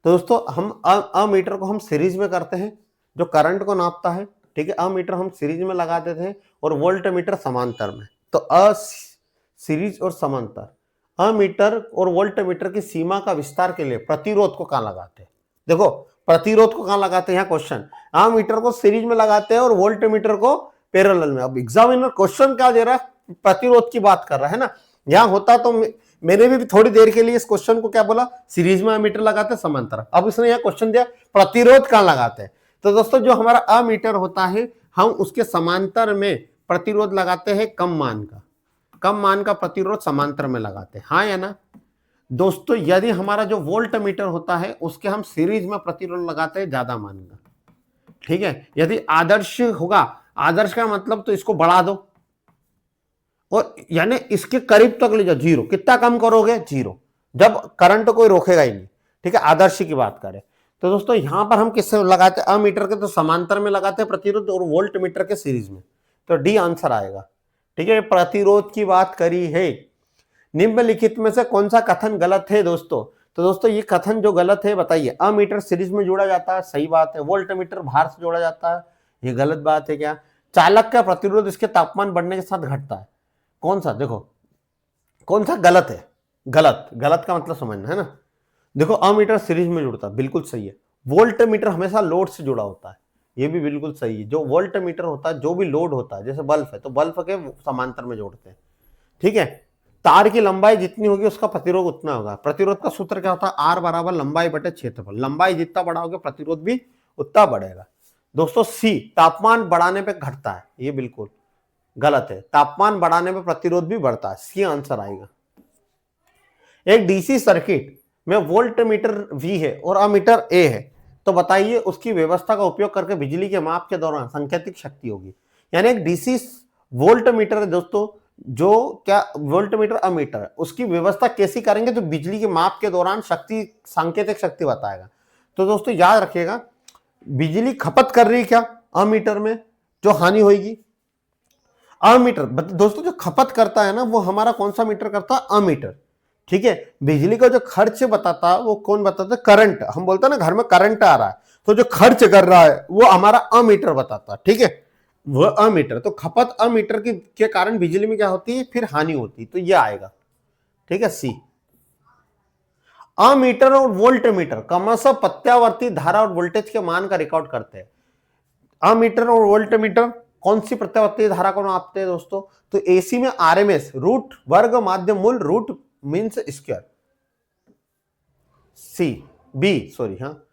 तो दोस्तों हम अमीटर को हम सीरीज में करते हैं, जो करंट को नापता है। ठीक है, अमीटर हम सीरीज में लगा देते हैं और वोल्ट मीटर समांतर में। तो सीरीज और समांतर, अमीटर और वोल्ट मीटर की सीमा का विस्तार के लिए प्रतिरोध को कहां लगाते हैं। देखो प्रतिरोध को कहां लगाते हैं, यहाँ क्वेश्चन, अमीटर को सीरीज में लगाते हैं और वोल्ट मीटर को पैरेलल में। अब एग्जामिनर क्वेश्चन क्या दे रहा है, प्रतिरोध की बात कर रहा है ना। यहां होता तो मैंने भी थोड़ी देर के लिए इस क्वेश्चन को क्या बोला, सीरीज में अमीटर लगाते हैं, समांतर। अब इसने यह क्वेश्चन दिया प्रतिरोध कहां लगाते हैं। तो दोस्तों जो हमारा अमीटर होता है, हम उसके समांतर में प्रतिरोध लगाते हैं, कम मान का प्रतिरोध समांतर में लगाते हैं, हाँ या ना। दोस्तों यदि हमारा जो वोल्ट मीटर होता है उसके हम सीरीज में प्रतिरोध लगाते हैं, ज्यादा मान का। ठीक है, यदि आदर्श होगा, आदर्श का मतलब तो इसको बढ़ा दो और यानी इसके करीब तक ले जाओ, जीरो। कितना कम करोगे, जीरो, जब करंट कोई रोकेगा ही नहीं। ठीक है, आदर्श की बात करें तो दोस्तों यहां पर हम किससे लगाते हैं, अमीटर के तो समांतर में लगाते हैं प्रतिरोध, और वोल्ट मीटर के सीरीज में। तो डी आंसर आएगा। ठीक है, प्रतिरोध की बात करी है। निम्नलिखित में से कौन सा कथन गलत है दोस्तों। तो दोस्तों ये कथन जो गलत है बताइए, अमीटर सीरीज में जोड़ा जाता है, सही बात है। वोल्ट मीटर भार से जोड़ा जाता है, ये गलत बात है क्या। चालक का प्रतिरोध इसके तापमान बढ़ने के साथ घटता है, कौन सा, देखो कौन सा गलत है, गलत का मतलब समझना है ना। देखो अमीटर सीरीज में जुड़ता है, बिल्कुल सही है। वोल्ट मीटर हमेशा लोड से जुड़ा होता है, ये भी बिल्कुल सही है। जो वोल्ट मीटर होता है, जो भी लोड होता है, जैसे बल्ब है तो बल्ब के समांतर में जोड़ते हैं। ठीक है, तार की लंबाई जितनी होगी उसका प्रतिरोध उतना होगा। प्रतिरोध का सूत्र क्या होता है, आर बराबर लंबाई बटे क्षेत्रफल। लंबाई जितना बढ़ाओगे प्रतिरोध भी उतना बढ़ेगा। दोस्तों सी, तापमान बढ़ाने पे घटता है, ये बिल्कुल गलत है। तापमान बढ़ाने पे प्रतिरोध भी बढ़ता है, सी आंसर आएगा। एक डीसी सर्किट में वोल्ट मीटर वी है और अमीटर ए है, तो बताइए उसकी व्यवस्था का उपयोग करके बिजली के माप के दौरान सांकेतिक शक्ति होगी। यानी एक डीसी वोल्ट मीटर है दोस्तों, जो क्या वोल्ट मीटर अमीटर है, उसकी व्यवस्था कैसी करेंगे, तो बिजली के माप के दौरान शक्ति, सांकेतिक शक्ति बताएगा। तो दोस्तों याद रखिएगा, बिजली खपत कर रही है क्या अमीटर में, जो हानि होगी अमीटर। दोस्तों जो खपत करता है ना वो हमारा कौन सा मीटर करता है, अमीटर। ठीक है, बिजली का जो खर्च बताता है वो कौन बताता है, करंट। हम बोलते हैं ना घर में करंट आ रहा है, तो जो खर्च कर रहा है वो हमारा अमीटर बताता है। ठीक है, वो अमीटर, तो खपत अमीटर के कारण बिजली में क्या होती है, फिर हानि होती है, तो ये आएगा। ठीक है, सी। अमीटर और वोल्ट मीटर क्रमशः प्रत्यावर्ती धारा और वोल्टेज के मान का रिकॉर्ड करते हैं। अमीटर और वोल्ट मीटर कौन सी प्रत्यावर्ती धारा को नापते हैं दोस्तों? तो एसी में आरएमएस, रूट वर्ग माध्य मूल, root means square, C B sorry, हाँ,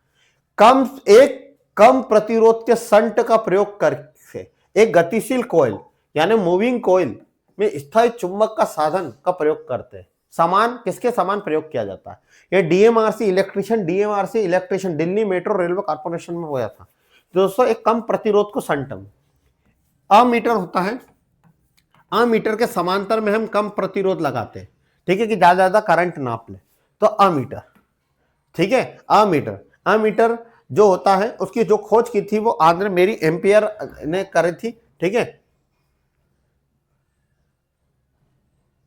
कम प्रतिरोध के संट का प्रयोग करके एक गतिशील कॉइल यानी मूविंग कॉइल में स्थायी चुंबक का साधन का प्रयोग करते हैं। समान किसके समान प्रयोग किया जाता है? ये DMRC electrician Delhi metro railway corporation में हुआ था दोस्तों। एक कम प्रतिरोध को संट में अमीटर होता है, अमीटर के समांतर में हम कम प्रतिरोध लगाते हैं, ठीक है, कि ज्यादा करंट नाप ले, तो अमीटर, ठीक है। अमीटर जो होता है उसकी जो खोज की थी वो आंध्र मेरी एम्पियर ने करी थी, ठीक है,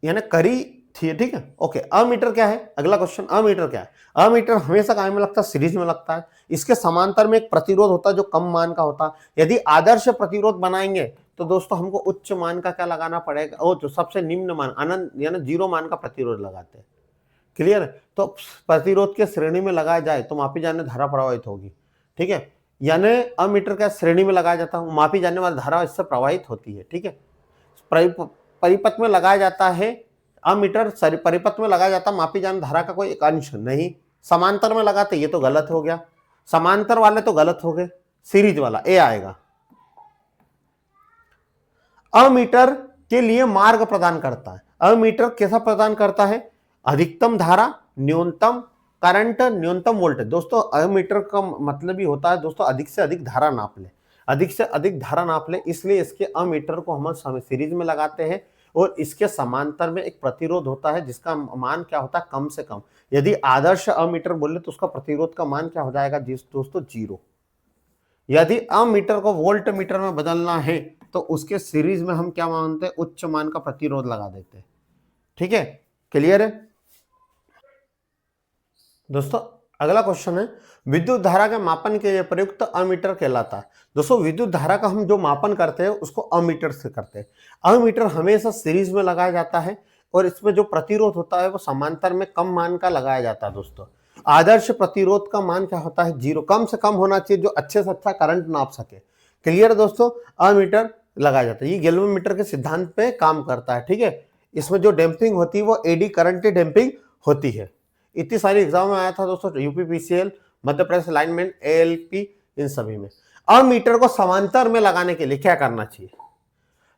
यानी करी थी, ठीक है, ओके। अमीटर क्या है? अगला क्वेश्चन, अमीटर क्या है? अमीटर हमेशा काय में लगता है? सीरीज में लगता है। इसके समांतर में एक प्रतिरोध होता है जो कम मान का होता है। यदि आदर्श प्रतिरोध बनाएंगे तो दोस्तों हमको उच्च मान का क्या लगाना पड़ेगा? वो जो सबसे निम्न मान अनंत यानी 0 मान का प्रतिरोध लगाते हैं। क्लियर है? तो प्रतिरोध के श्रेणी में लगाया जाए तो मापी जाने धारा प्रवाहित होगी, ठीक है। यानी अमीटर का श्रेणी में लगाया जाता है, मापी जाने वाली धारा इससे प्रवाहित होती है, ठीक है। परिपथ में लगाया जाता है अमीटर, परिपथ में लगाया जाता है मापी जाने धारा का कोई एक अंश नहीं। समांतर में लगाते, ये तो गलत हो गया, समांतर वाले तो गलत हो गए, सीरीज वाला ए आएगा। अमीटर के लिए मार्ग प्रदान करता है। अमीटर कैसा प्रदान करता है? अधिकतम धारा, न्यूनतम करंट, न्यूनतम वोल्टेज। दोस्तों अमीटर का मतलब ही होता है दोस्तों अधिक से अधिक धारा नाप ले, अधिक से अधिक धारा नाप ले, इसलिए इसके अमीटर को हम सीरीज में लगाते हैं और इसके समांतर में एक प्रतिरोध होता है जिसका मान क्या होता है? कम से कम। यदि आदर्श अमीटर बोले तो उसका प्रतिरोध का मान क्या हो जाएगा दोस्तों? 0। यदि अमीटर को वोल्ट मीटर में बदलना है तो उसके सीरीज में हम क्या मानते हैं? उच्च मान का प्रतिरोध लगा देते हैं, ठीक है। क्लियर है दोस्तों? अगला क्वेश्चन है, विद्युत धारा के मापन के लिए प्रयुक्त अमीटर कहलाता है। दोस्तों विद्युत धारा का हम जो मापन करते हैं उसको अमीटर से करते हैं। अमीटर हमेशा सीरीज में लगाया जाता है और इसमें जो प्रतिरोध होता है वो समांतर में कम मान का लगाया जाता है। दोस्तों आदर्श प्रतिरोध का मान क्या होता है? 0, कम से कम होना चाहिए जो अच्छे से अच्छा करंट नाप सके। क्लियर है दोस्तों? अमीटर लगाया जाता है, ये गैल्वेनोमीटर के सिद्धांत पे काम करता है, ठीक है। इसमें जो डैम्पिंग होती है वो एडी करंट की डैम्पिंग होती है। इतनी सारी एग्जाम में आया था दोस्तों, UPPCL, Madhya Pradesh alignment, ALP, इन सभी में। अमीटर को समांतर में लगाने के लिए क्या करना चाहिए?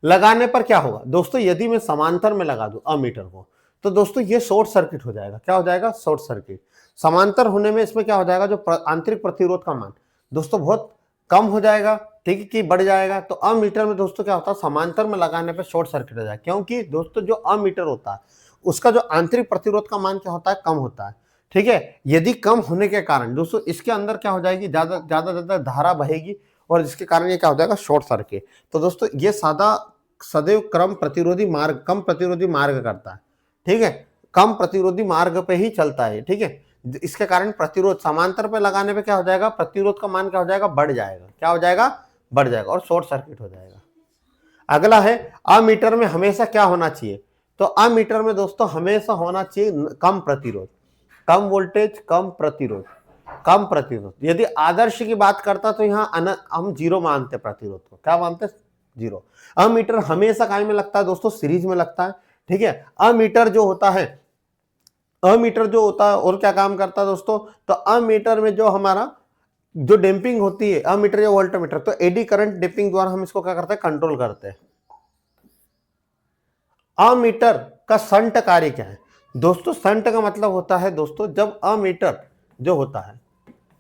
लगाने पर क्या होगा दोस्तों? यदि मैं समांतर में लगा दूं अमीटर को तो दोस्तों ये शॉर्ट सर्किट हो जाएगा। क्या हो जाएगा? Short circuit. समांतर होने में इसमें क्या हो जाएगा? जो आंतरिक प्रतिरोध का मान दोस्तों बहुत कम हो जाएगा, ठीक है, कि बढ़ जाएगा। तो अमीटर में दोस्तों क्या होता है? समांतर में लगाने पर शॉर्ट सर्किट हो जाएगा, क्योंकि दोस्तों जो अमीटर होता है उसका जो आंतरिक प्रतिरोध का मान क्या होता है? कम होता है, ठीक है। यदि कम होने के कारण दोस्तों इसके अंदर क्या हो जाएगी? ज्यादा धारा बहेगी और जिसके कारण ये क्या हो जाएगा? Short circuit. तो दोस्तों ये सदैव कम प्रतिरोधी मार्ग करता है, ठीक है, कम प्रतिरोधी मार्ग पे ही चलता है, ठीक है। इसके कारण प्रतिरोध समांतर पे लगाने पे क्या हो जाएगा? प्रतिरोध का मान क्या हो जाएगा? बढ़ जाएगा। क्या हो जाएगा? बढ़ जाएगा और शॉर्ट सर्किट हो जाएगा। अगला है, अमीटर में हमेशा क्या होना चाहिए? तो अमीटर में दोस्तों हमेशा होना चाहिए कम प्रतिरोध, कम वोल्टेज, कम प्रतिरोध। यदि आदर्श की बात करता तो यहाँ हम 0 मानते प्रतिरोध को। क्या मानते? 0। अमीटर हमेशा काय में लगता है दोस्तों? सीरीज में लगता है, ठीक है। अमीटर जो होता है और क्या काम करता है दोस्तों? तो अमीटर में जो हमारा जो डैम्पिंग होती है, अमीटर या वोल्टमीटर, तो एडी करंट डैम्पिंग द्वारा हम इसको क्या करते हैं? कंट्रोल करते हैं। अमीटर का संट कार्य क्या है दोस्तों? संट का मतलब होता है दोस्तों जब अमीटर जो होता है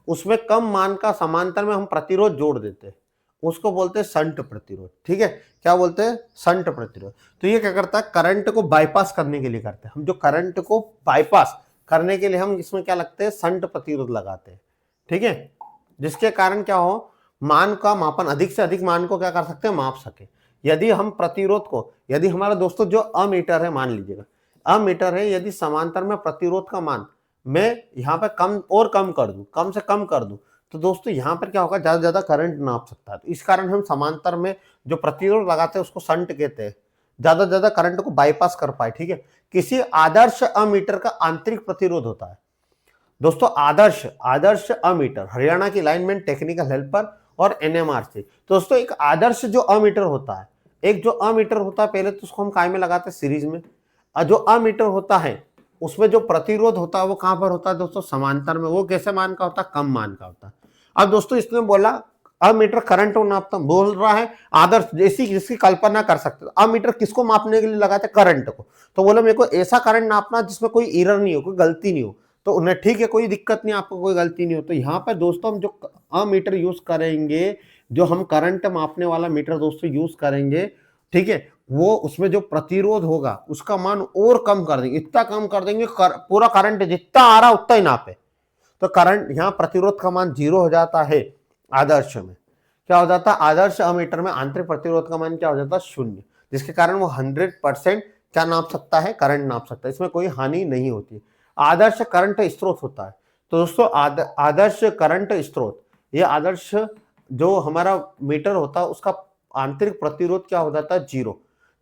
उसमें कम मान का समांतर में हम प्रतिरोध जोड़ देते हैं, उसको बोलते हैं संट प्रतिरोध, ठीक है। क्या बोलते हैं? संट प्रतिरोध। तो ये क्या करता है? करंट को बाईपास करने के लिए करते हैं। हम जो करंट को बाईपास करने के लिए हम इसमें क्या लगते हैं? संट प्रतिरोध लगाते हैं, ठीक है, जिसके कारण क्या हो? मान का मापन, अधिक से अधिक मान को क्या कर सकते हैं? माप सके। यदि हम प्रतिरोध को, यदि हमारा दोस्तों जो अमीटर है, मान लीजिएगा अमीटर है, यदि समांतर में प्रतिरोध का मान मैं यहाँ पे कम कर दूं, कम से कम कर दूं, तो दोस्तों यहाँ पर क्या होगा? ज्यादा करंट नाप सकता है। तो इस कारण हम समांतर में जो प्रतिरोध लगाते हैं उसको संट कहते हैं, ज्यादा करंट को बाईपास कर पाए, ठीक है। किसी आदर्श अमीटर का आंतरिक प्रतिरोध होता है दोस्तों, आदर्श अमीटर, हरियाणा की अलाइनमेंट टेक्निकल हेल्पर और NMR से। तो दोस्तों एक आदर्श जो अमीटर होता है, एक जो अमीटर होता है पहले तो उसको हम काय में लगाते हैं, सीरीज में। और जो अमीटर होता है उसमें जो प्रतिरोध होता है वो कहां पर होता है दोस्तों, समांतर में। वो कैसे मान का होता है, कम मान का होता है। अब दोस्तों इसने बोला अमीटर करंट को नापता, बोल रहा है आदर्श, जैसी जिसकी कल्पना कर सकते। अमीटर किसको मापने के लिए लगाते, करंट को। तो बोला मेरे को ऐसा करंट नापना जिसमें कोई एरर नहीं हो, कोई गलती नहीं हो। तो उन्हें ठीक है, कोई दिक्कत नहीं, आपको कोई गलती नहीं हो। तो यहाँ पर दोस्तों हम जो अमीटर यूज करेंगे, जो हम करंट मापने वाला मीटर दोस्तों यूज करेंगे, ठीक है, वो उसमें जो प्रतिरोध होगा उसका मान और कम कर देंगे, इतना कम कर देंगे पूरा करंट जितना आ रहा उतना ही नापे। तो करंट यहाँ प्रतिरोध का मान 0 हो जाता है। आदर्श में क्या हो जाता है, आदर्श अमीटर में आंतरिक प्रतिरोध का मान क्या हो जाता है, 0, जिसके कारण वो 100% क्या नाप सकता है, करंट नाप सकता है, इसमें कोई हानि नहीं होती। आदर्श करंट स्रोत होता है। तो दोस्तों आदर्श करंट स्रोत, ये आदर्श जो हमारा मीटर होता है उसका आंतरिक प्रतिरोध क्या हो जाता है, 0।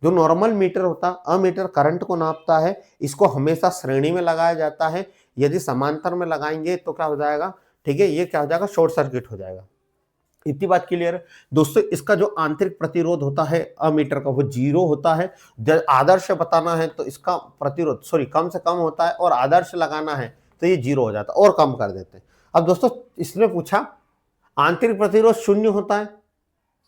जो नॉर्मल मीटर होता है, अमीटर करंट को नापता है, इसको हमेशा श्रेणी में लगाया जाता है। यदि समांतर में लगाएंगे तो क्या हो जाएगा, ठीक है, ये क्या हो जाएगा, शॉर्ट सर्किट हो जाएगा। इतनी बात क्लियर है दोस्तों। इसका जो आंतरिक प्रतिरोध होता है अमीटर का वो 0 होता है। जब आदर्श बताना है तो इसका प्रतिरोध कम से कम होता है, और आदर्श लगाना है तो ये 0 हो जाता है, और कम कर देते हैं। अब दोस्तों इसने पूछा आंतरिक प्रतिरोध 0 होता है,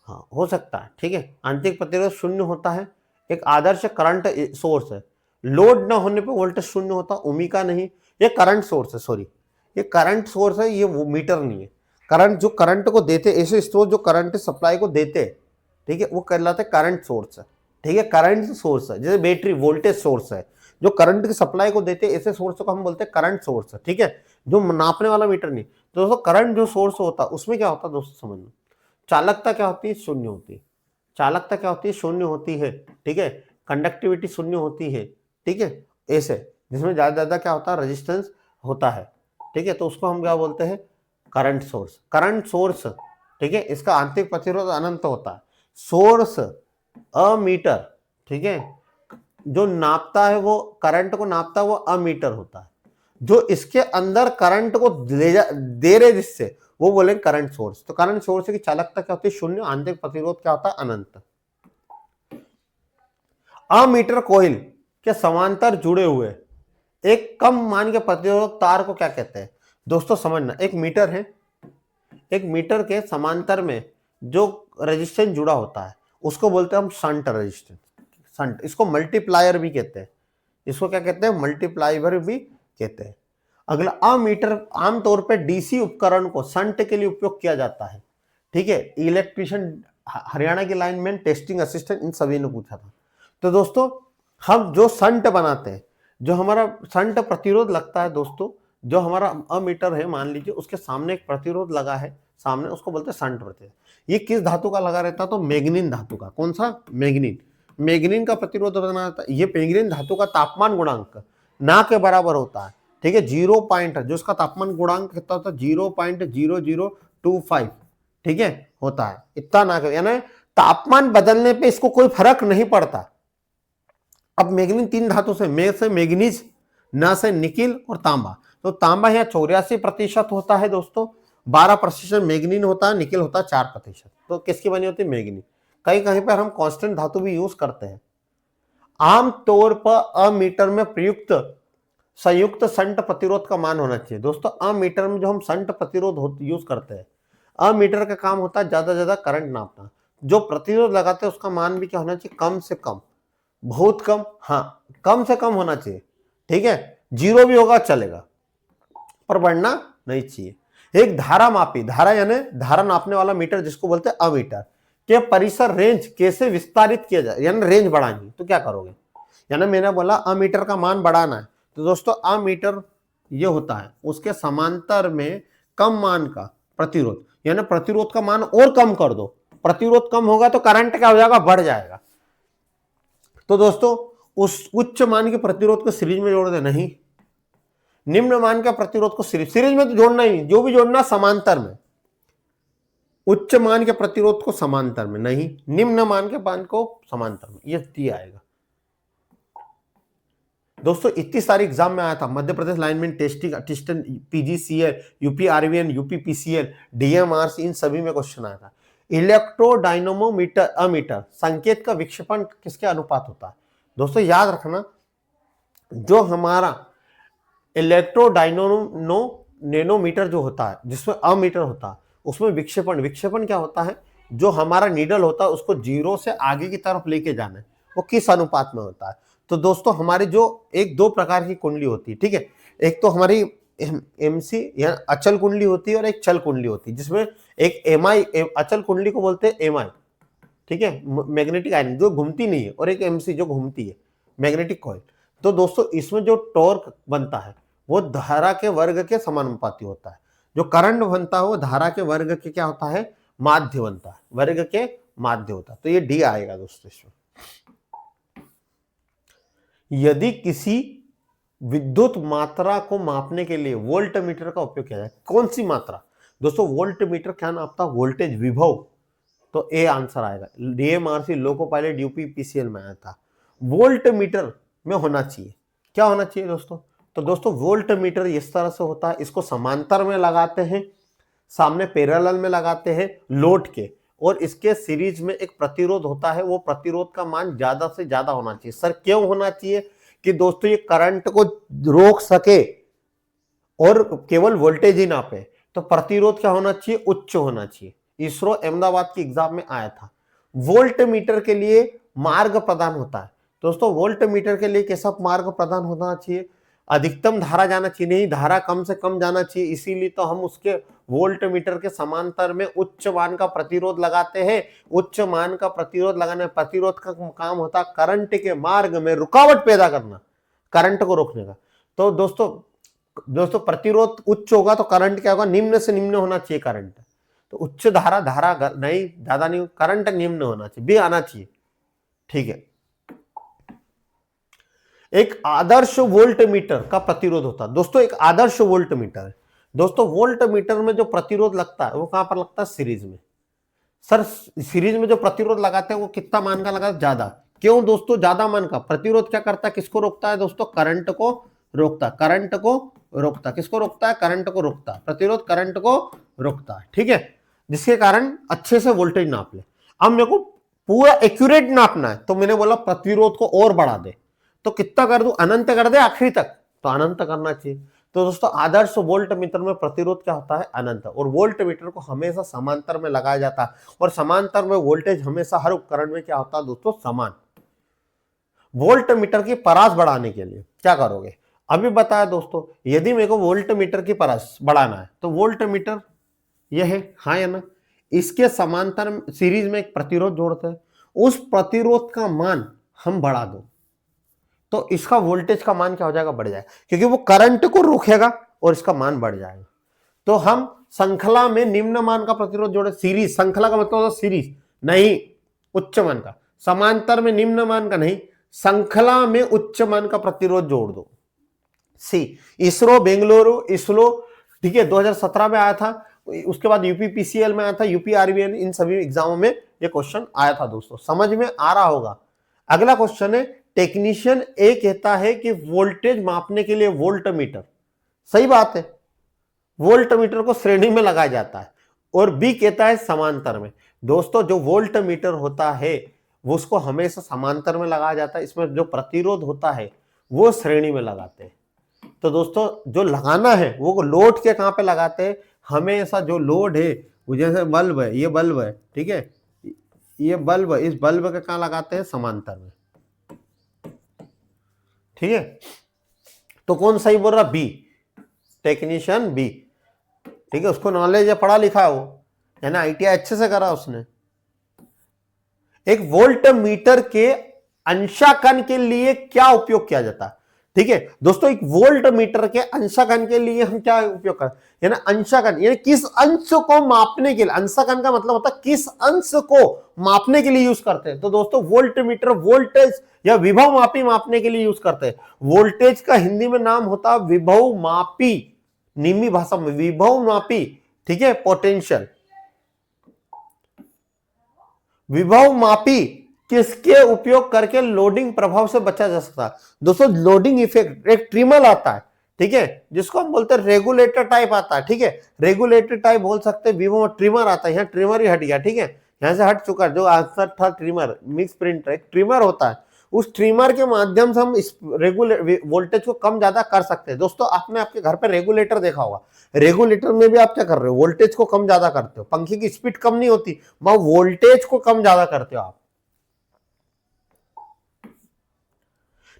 हाँ हो सकता है, ठीक है, आंतरिक प्रतिरोध 0 होता है। एक आदर्श करंट सोर्स है, लोड न होने पे वोल्टेज 0 होता, ओमिका नहीं, ये करंट सोर्स है, सॉरी ये करंट सोर्स है, ये वो मीटर नहीं है। करंट जो करंट को देते, ऐसे स्रोत जो करंट सप्लाई को देते, ठीक है, वो कहलाते करंट सोर्स है, ठीक है, करंट सोर्स है। जैसे बैटरी वोल्टेज सोर्स है, जो करंट की सप्लाई को देते, ऐसे सोर्स को हम बोलते हैं करंट सोर्स है, ठीक है, जो नापने वाला मीटर नहीं। तो दोस्तों करंट जो सोर्स होता है उसमें क्या होता है दोस्तों, समझ लो चालकता क्या होती है, 0 होती है। चालकता क्या होती है, 0 होती है, ठीक है, कंडक्टिविटी 0 होती है, ठीक है, ऐसे जिसमें ज्यादा क्या होता है, रेजिस्टेंस होता है, ठीक है। तो उसको हम क्या बोलते हैं, करंट सोर्स। करंट सोर्स, ठीक है, इसका आंतरिक प्रतिरोध अनंत होता है। सोर्स अमीटर, ठीक है, जो नापता है वो करंट को नापता है वो अमीटर होता है। जो इसके अंदर करंट को दे रहे जिससे, वो बोले करंट सोर्स। तो करंट सोर्स की चालकता क्या होती है, 0, आंतरिक प्रतिरोध क्या होता है, अनंत। अमीटर कॉइल के समांतर जुड़े हुए एक कम मान के प्रतिरोधक तार को क्या कहते हैं दोस्तों, समझना। एक मीटर है, एक मीटर के समांतर में जो रेजिस्टेंस जुड़ा होता है उसको बोलते हैं हम शंट रेजिस्टेंस, शंट। इसको मल्टीप्लायर भी कहते हैं, इसको क्या कहते हैं, मल्टीप्लायर भी कहते हैं। अगला, अमीटर आमतौर पे डीसी उपकरण को शंट के लिए उपयोग किया जाता है, ठीक है। इलेक्ट्रीशियन, हरियाणा की लाइनमैन, टेस्टिंग असिस्टेंट, इन सभी ने पूछा था। तो दोस्तों हम जो शंट बनाते हैं, जो हमारा शंट प्रतिरोध लगता है दोस्तों, जो हमारा अमीटर है मान लीजिए, उसके सामने एक प्रतिरोध लगा है सामने, उसको बोलते हैं शंट प्रतिरोध। ये किस धातु का लगा रहता है, तो मैग्नीन धातु का। कौन सा, मैग्नीन। मैग्नीन का प्रतिरोध बनाता है। ये मैग्नीन धातु का तापमान गुणांक ना के बराबर होता है, ठीक है, 0 पॉइंट, जो इसका तापमान गुणांक कितना होता है, 0.0025, ठीक है, होता है इतना ना के, यानी तापमान बदलने पे इसको कोई फर्क नहीं पड़ता। अब मैग्नीन 3 धातु से, मे से मैग्नीज, न से निकिल और तांबा। तो तांबा यहाँ 84% होता है दोस्तों, 12% मैग्नीन होता है, निकिल होता है 4%। तो किसकी बनी होती है, मैग्नीन। कहीं कहीं पर हम कांस्टेंट धातु भी यूज करते हैं। आमतौर पर अमीटर में प्रयुक्त संयुक्त शंट प्रतिरोध का मान होना चाहिए दोस्तों। अमीटर में जो हम शंट प्रतिरोध यूज करते हैं, अमीटर का काम होता है ज्यादा ज्यादा करंट नापना। जो प्रतिरोध लगाते हैं उसका मान भी क्या होना चाहिए, कम से कम, बहुत कम, हाँ कम से कम होना चाहिए, ठीक है। 0 भी होगा चलेगा, पर बढ़ना नहीं चाहिए। एक धारा मापी, धारा यानी धारा नापने वाला मीटर जिसको बोलते हैं अमीटर, के परिसर रेंज कैसे विस्तारित किया जाए, यानी रेंज बढ़ानी, तो क्या करोगे, यानी मैंने बोला अमीटर का मान बढ़ाना है, तो दोस्तों अमीटर ये होता है, उसके समांतर में कम मान का प्रतिरोध, यानी प्रतिरोध का मान और कम कर दो। प्रतिरोध कम होगा तो करंट क्या हो जाएगा, बढ़ जाएगा। तो दोस्तों उस उच्च मान के प्रतिरोध को सीरीज में जोड़ दे, नहीं, निम्न मान का प्रतिरोध को सीरीज में तो जोड़ना ही नहीं, जो भी जोड़ना समांतर में। उच्च मान के प्रतिरोध को समांतर में नहीं, निम्न मान के मान को समांतर में, ये दिया आएगा। दोस्तों इतनी सारी एग्जाम में आया था, Madhya Pradesh lineman testing assistant, PGCL, UP RVN, UP PCL, DMRC, इन सभी में क्वेश्चन आया था। इलेक्ट्रोडायनोमोमीटर अमीटर, संकेत का विक्षेपण किसके अनुपात होता है? दोस्तों याद रखना, जो हमारा इलेक्ट्रोडायनोमीटर जो होता है, जिसमें अमीटर होता है, उसमें विक्षेपण क्या होता है? जो हमारा नीडल होता है उसको जीरो से आगे की तरफ लेके जाना है, वो किस अनुपात में होता है? तो दोस्तों हमारी जो एक दो प्रकार की कुंडली होती है, ठीक है, एक तो हमारी एमसी या अचल कुंडली होती है और एक चल कुंडली होती है, जिसमें एक एमआई, अचल कुंडली को बोलते हैं एमआई, ठीक है, मैग्नेटिक आयरन जो घूमती नहीं है, और एक एमसी जो घूमती है, मैग्नेटिक कॉइल। तो दोस्तों इसमें जो टॉर्क बनता है वो धारा के वर्ग के समानुपाती होता है। जो करंट बनता है वो धारा के वर्ग के क्या होता है? माध्य बनता है, वर्ग के माध्य होता है। तो ये डी आएगा दोस्तों इसमें। यदि किसी विद्युत मात्रा को मापने के लिए वोल्ट मीटर का उपयोग किया जाए, कौन सी मात्रा? दोस्तों वोल्ट मीटर क्या नापता? वोल्टेज, विभव। तो ए आंसर आएगा। DMRC, loco pilot, UP PCL में आया था। वोल्ट मीटर में होना चाहिए, क्या होना चाहिए दोस्तों? तो दोस्तों वोल्ट मीटर इस तरह से होता है, इसको समांतर में लगाते हैं, सामने पैरेलल में लगाते हैं लोड के, और इसके सीरीज में एक प्रतिरोध होता है, वो प्रतिरोध का मान ज्यादा से ज्यादा होना चाहिए। सर क्यों होना चाहिए? कि दोस्तों ये करंट को रोक सके और केवल वोल्टेज ही नापे। तो प्रतिरोध क्या होना चाहिए? उच्च होना चाहिए। इसरो अहमदाबाद की एग्जाम में आया था। वोल्ट मीटर के लिए मार्ग प्रदान होता है। दोस्तों वोल्ट मीटर के लिए कैसा मार्ग प्रदान होना चाहिए? अधिकतम धारा जाना चाहिए, नहीं धारा कम से कम जाना चाहिए। इसीलिए तो हम उसके वोल्ट मीटर के समांतर में उच्च मान का प्रतिरोध लगाते हैं। उच्च मान का प्रतिरोध लगाने, प्रतिरोध का काम होता है करंट के मार्ग में रुकावट पैदा करना, करंट को रोकने का। तो दोस्तों प्रतिरोध उच्च होगा तो करंट क्या होगा? निम्न से निम्न होना चाहिए करंट। तो उच्च धारा नहीं, ज्यादा नहीं, करंट निम्न होना चाहिए, भी आना चाहिए, ठीक है। एक आदर्श वोल्ट मीटर का प्रतिरोध होता है। दोस्तों एक आदर्श वोल्ट मीटर है, दोस्तों वोल्ट मीटर में जो प्रतिरोध लगता है वो कहां पर लगता है? सीरीज में। सर सीरीज में जो प्रतिरोध लगाते हैं वो कितना मान का लगा? ज्यादा। क्यों दोस्तों ज्यादा मान का? प्रतिरोध क्या करता है? किसको रोकता है दोस्तों? करंट को रोकता है, करंट को रोकता है। किसको रोकता है? करंट को रोकता है। प्रतिरोध करंट को रोकता है, ठीक है, जिसके कारण अच्छे से वोल्टेज नाप ले। अब मेरे को पूरा एक्यूरेट नापना है, तो मैंने बोला प्रतिरोध को और बढ़ा दे। तो कितना कर दूं? अनंत कर दे आखिरी तक? तो अनंत करना चाहिए। तो दोस्तों आदर्श वोल्ट मीटर में प्रतिरोध क्या होता है? अनंत। और वोल्ट मीटर को हमेशा समांतर में लगाया जाता है, और समांतर में वोल्टेज हमेशा हर उपकरण में क्या होता है दोस्तों? समान। वोल्ट मीटर की परास बढ़ाने के लिए क्या करोगे? अभी बताया दोस्तों, यदि मेरे को वोल्ट मीटर की परास बढ़ाना है तो वोल्ट मीटर यह है, हाँ या ना? इसके समांतर सीरीज में एक प्रतिरोध जोड़ते हैं, उस प्रतिरोध का मान हम बढ़ा दो तो इसका वोल्टेज का मान क्या हो जाएगा? बढ़ जाएगा, क्योंकि वो करंट को रोकेगा और इसका मान बढ़ जाएगा। तो हम श्रृंखला में निम्न मान का प्रतिरोध जोड़े, सीरीज, श्रृंखला का मतलब होता है सीरीज नहीं उच्च मान का, समांतर में निम्न मान का नहीं, श्रृंखला में उच्च मान का प्रतिरोध जोड़ दो। सी इसरो बेंगलुरु, इसरो, ठीक है, 2017 में आया था। उसके बाद यूपी पीसीएल में आया था, यूपी आरवीएन, इन सभी एग्जामों में ये क्वेश्चन आया था दोस्तों, समझ में आ रहा होगा। अगला क्वेश्चन है, टेक्नीशियन ए कहता है कि वोल्टेज मापने के लिए वोल्ट मीटर, सही बात है, वोल्ट मीटर को श्रेणी में लगाया जाता है, और बी कहता है समांतर में। दोस्तों जो वोल्ट मीटर होता है वो उसको हमेशा समांतर में लगाया जाता है, इसमें जो प्रतिरोध होता है वो श्रेणी में लगाते हैं। तो दोस्तों जो लगाना है वो लोड के कहां पे लगाते हैं? हमेशा जो लोड है वो, जैसे बल्ब है, ये बल्ब है, ठीक है, ये बल्ब, इस बल्ब के कहां लगाते हैं? समांतर में, ठीक है। तो कौन सही बोल रहा? बी, टेक्नीशियन बी, ठीक है, उसको नॉलेज है, पढ़ा लिखा है वो, है ना, आईटीआई अच्छे से करा उसने। एक वोल्ट मीटर के अंशांकन के लिए क्या उपयोग किया जाता है? ठीक है दोस्तों, एक वोल्ट मीटर के अंशांकन के लिए हम क्या उपयोग करते हैं? यानी अंशांकन, यानी किस अंश को मापने के लिए, अंशांकन का मतलब होता है किस अंश को मापने के लिए यूज करते हैं। तो दोस्तों वोल्ट मीटर वोल्टेज या विभव मापी मापने के लिए यूज करते हैं। वोल्टेज का हिंदी में नाम होता है विभव मापी, निम्नी भाषा में विभव मापी, ठीक है, पोटेंशियल, विभव मापी किसके उपयोग करके लोडिंग प्रभाव से बचा जा सकता है? दोस्तों लोडिंग इफेक्ट, एक ट्रिमर आता है, ठीक है, जिसको हम बोलते हैं रेगुलेटर टाइप आता है, ठीक है, रेगुलेटर टाइप बोल सकते हैं, वीवो में ट्रिमर आता है, यहाँ ट्रिमर ही हट गया, ठीक है, यहाँ से हट चुका है, जो आंसर था ट्रिमर, मिक्स प्रिंटर एक ट्रिमर होता है, उस ट्रिमर के माध्यम से हम इस रेगुलेट वोल्टेज को कम ज्यादा कर सकते हैं। दोस्तों आपने आपके घर पे रेगुलेटर देखा होगा, रेगुलेटर में भी आप क्या कर रहे हो, वोल्टेज को कम ज्यादा करते हो, पंखे की स्पीड कम नहीं होती, वहां वोल्टेज को कम ज्यादा करते हो आप।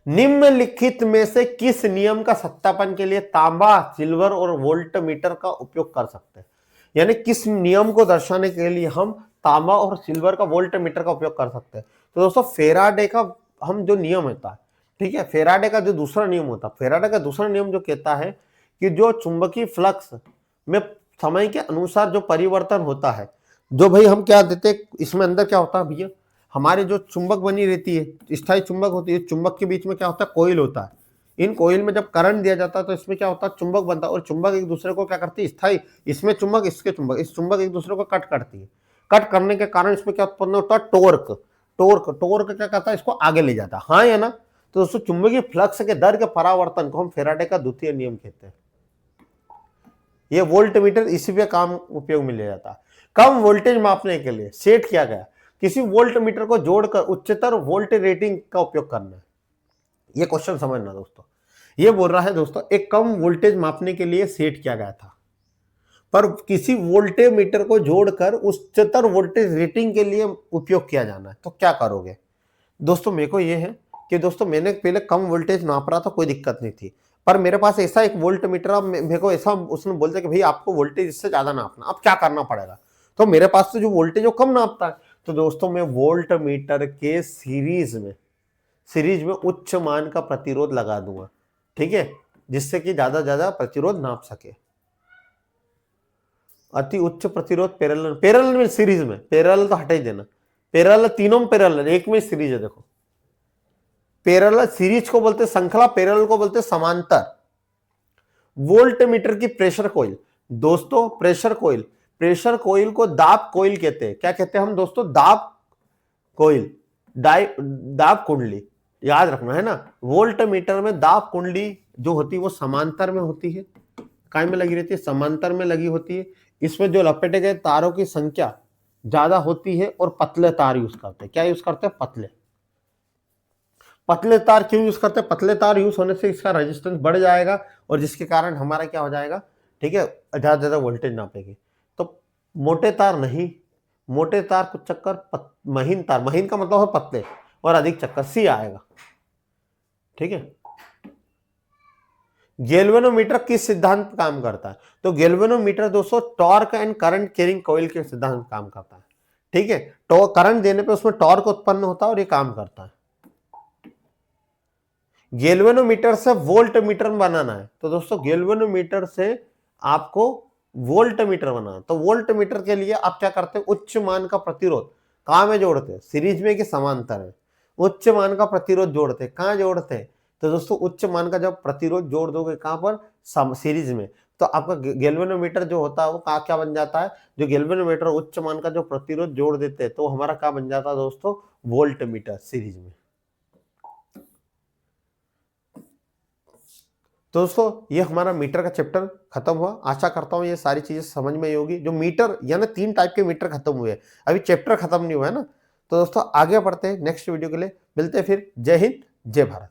निम्नलिखित में से किस नियम का सत्यापन के लिए तांबा, सिल्वर और वोल्ट मीटर का उपयोग कर सकते हैं? यानी किस नियम को दर्शाने के लिए हम तांबा और सिल्वर का वोल्ट मीटर का उपयोग कर सकते हैं? तो दोस्तों फेराडे का हम जो नियम होता है, ठीक है, फेराडे का जो दूसरा नियम होता है, फेराडे का दूसरा नियम जो कहता है कि जो चुंबकीय फ्लक्स में समय के अनुसार जो परिवर्तन होता है, जो भाई हम क्या देते, इसमें अंदर क्या होता है भैया, हमारे जो चुंबक बनी रहती है, स्थायी चुंबक होती है, चुंबक के बीच में क्या होता है, कोयल होता है, इन कोयल में जब करंट दिया जाता है तो इसमें क्या होता है, चुंबक बनता है, और चुंबक एक दूसरे को क्या करती है, स्थायी, इसमें चुंबक, इसके चुंबक, इस चुंबक एक दूसरे को कट करती है, कट करने के कारण इसमें क्या उत्पन्न होता है, टोर्क, टोर्क, टोर्क क्या करता है, इसको आगे ले जाता है, हाँ या ना? तो दोस्तों चुंबकीय फ्लक्स के दर के परावर्तन को हम फेराडे का द्वितीय नियम कहते हैं। ये वोल्ट मीटर इसी पे काम उपयोग में लिया जाता है। कम वोल्टेज मापने के लिए सेट किया गया, किसी वोल्ट मीटर को जोड़कर उच्चतर वोल्ट रेटिंग का उपयोग करना है। ये क्वेश्चन समझना दोस्तों, ये बोल रहा है दोस्तों एक कम वोल्टेज मापने के लिए सेट किया गया था, पर किसी वोल्टेज मीटर को जोड़कर उच्चतर वोल्टेज रेटिंग के लिए उपयोग किया जाना है, तो क्या करोगे? दोस्तों मेरे को ये है कि दोस्तों मैंने पहले कम वोल्टेज नाप रहा था, कोई दिक्कत नहीं थी, पर मेरे पास ऐसा एक वोल्ट मीटर, अब मेरे को ऐसा उसने बोलते कि भाई आपको वोल्टेज इससे ज्यादा नापना, अब क्या करना पड़ेगा? तो मेरे पास तो जो वोल्टेज वो कम नापता है, तो दोस्तों मैं वोल्ट मीटर के सीरीज में उच्च मान का प्रतिरोध लगा दूंगा, ठीक है, जिससे कि ज्यादा प्रतिरोध नाप सके। अति उच्च प्रतिरोध पैरेलल में, सीरीज में, पैरेलल तो हटा ही देना, पैरेलल तीनों में, पैरेलल एक में सीरीज है, देखो पैरेलल सीरीज को बोलते श्रृंखला, पैरेलल को बोलते समांतर। वोल्ट मीटर की प्रेशर कॉइल, दोस्तों प्रेशर कॉइल को दाब कॉइल कहते हैं, क्या कहते हैं हम दोस्तों, दाब कॉइल, दाब कुंडली, याद रखना है ना। वोल्ट मीटर में दाब कुंडली जो होती है वो समांतर में होती है, काय में लगी रहती है, समांतर में लगी होती है, इसमें जो लपेटे गए तारों की संख्या ज्यादा होती है और पतले तार यूज करते हैं, क्या यूज करते हैं, पतले तार क्यों यूज करते हैं, पतले तार यूज होने से इसका रेजिस्टेंस बढ़ जाएगा और जिसके कारण हमारा क्या हो जाएगा, ठीक है, ज्यादा वोल्टेज नापेगी। तो मोटे तार नहीं, मोटे तार कुछ चक्कर, महीन तार, महीन का मतलब है पतले, और अधिक चक्कर, सी आएगा, ठीक है। गैल्वेनोमीटर किस सिद्धांत पर काम करता है? तो गैल्वेनोमीटर दोस्तों torque and current carrying coil के सिद्धांत पर काम करता है, ठीक है, तो करंट देने पे उसमें टॉर्क उत्पन्न होता है और ये काम करता है। गैल्वेनोमीटर से वोल्ट मीटर बनाना है, तो दोस्तों गैल्वेनोमीटर से आपको वोल्ट मीटर बनाना, तो वोल्ट मीटर के लिए आप क्या करते हैं, उच्च मान का प्रतिरोध कहां में जोड़ते हैं, सीरीज में कि समांतर में? उच्च मान का प्रतिरोध जोड़ते हैं, कहां जोड़ते हैं? तो दोस्तों उच्च मान का जब प्रतिरोध जोड़ दोगे कहां पर, सीरीज में, तो आपका गैल्वेनोमीटर जो होता है वो क्या बन जाता है, जो गैल्वेनोमीटर उच्च मान का जो प्रतिरोध जोड़ देते हैं तो हमारा क्या बन जाता है दोस्तों, वोल्ट मीटर सीरीज में। दोस्तों ये हमारा मीटर का चैप्टर खत्म हुआ, आशा करता हूँ ये सारी चीजें समझ में होगी। जो मीटर यानी 3 टाइप के मीटर खत्म हुए, अभी चैप्टर खत्म नहीं हुआ है ना। तो दोस्तों आगे बढ़ते हैं, नेक्स्ट वीडियो के लिए मिलते हैं फिर। जय हिंद, जय भारत।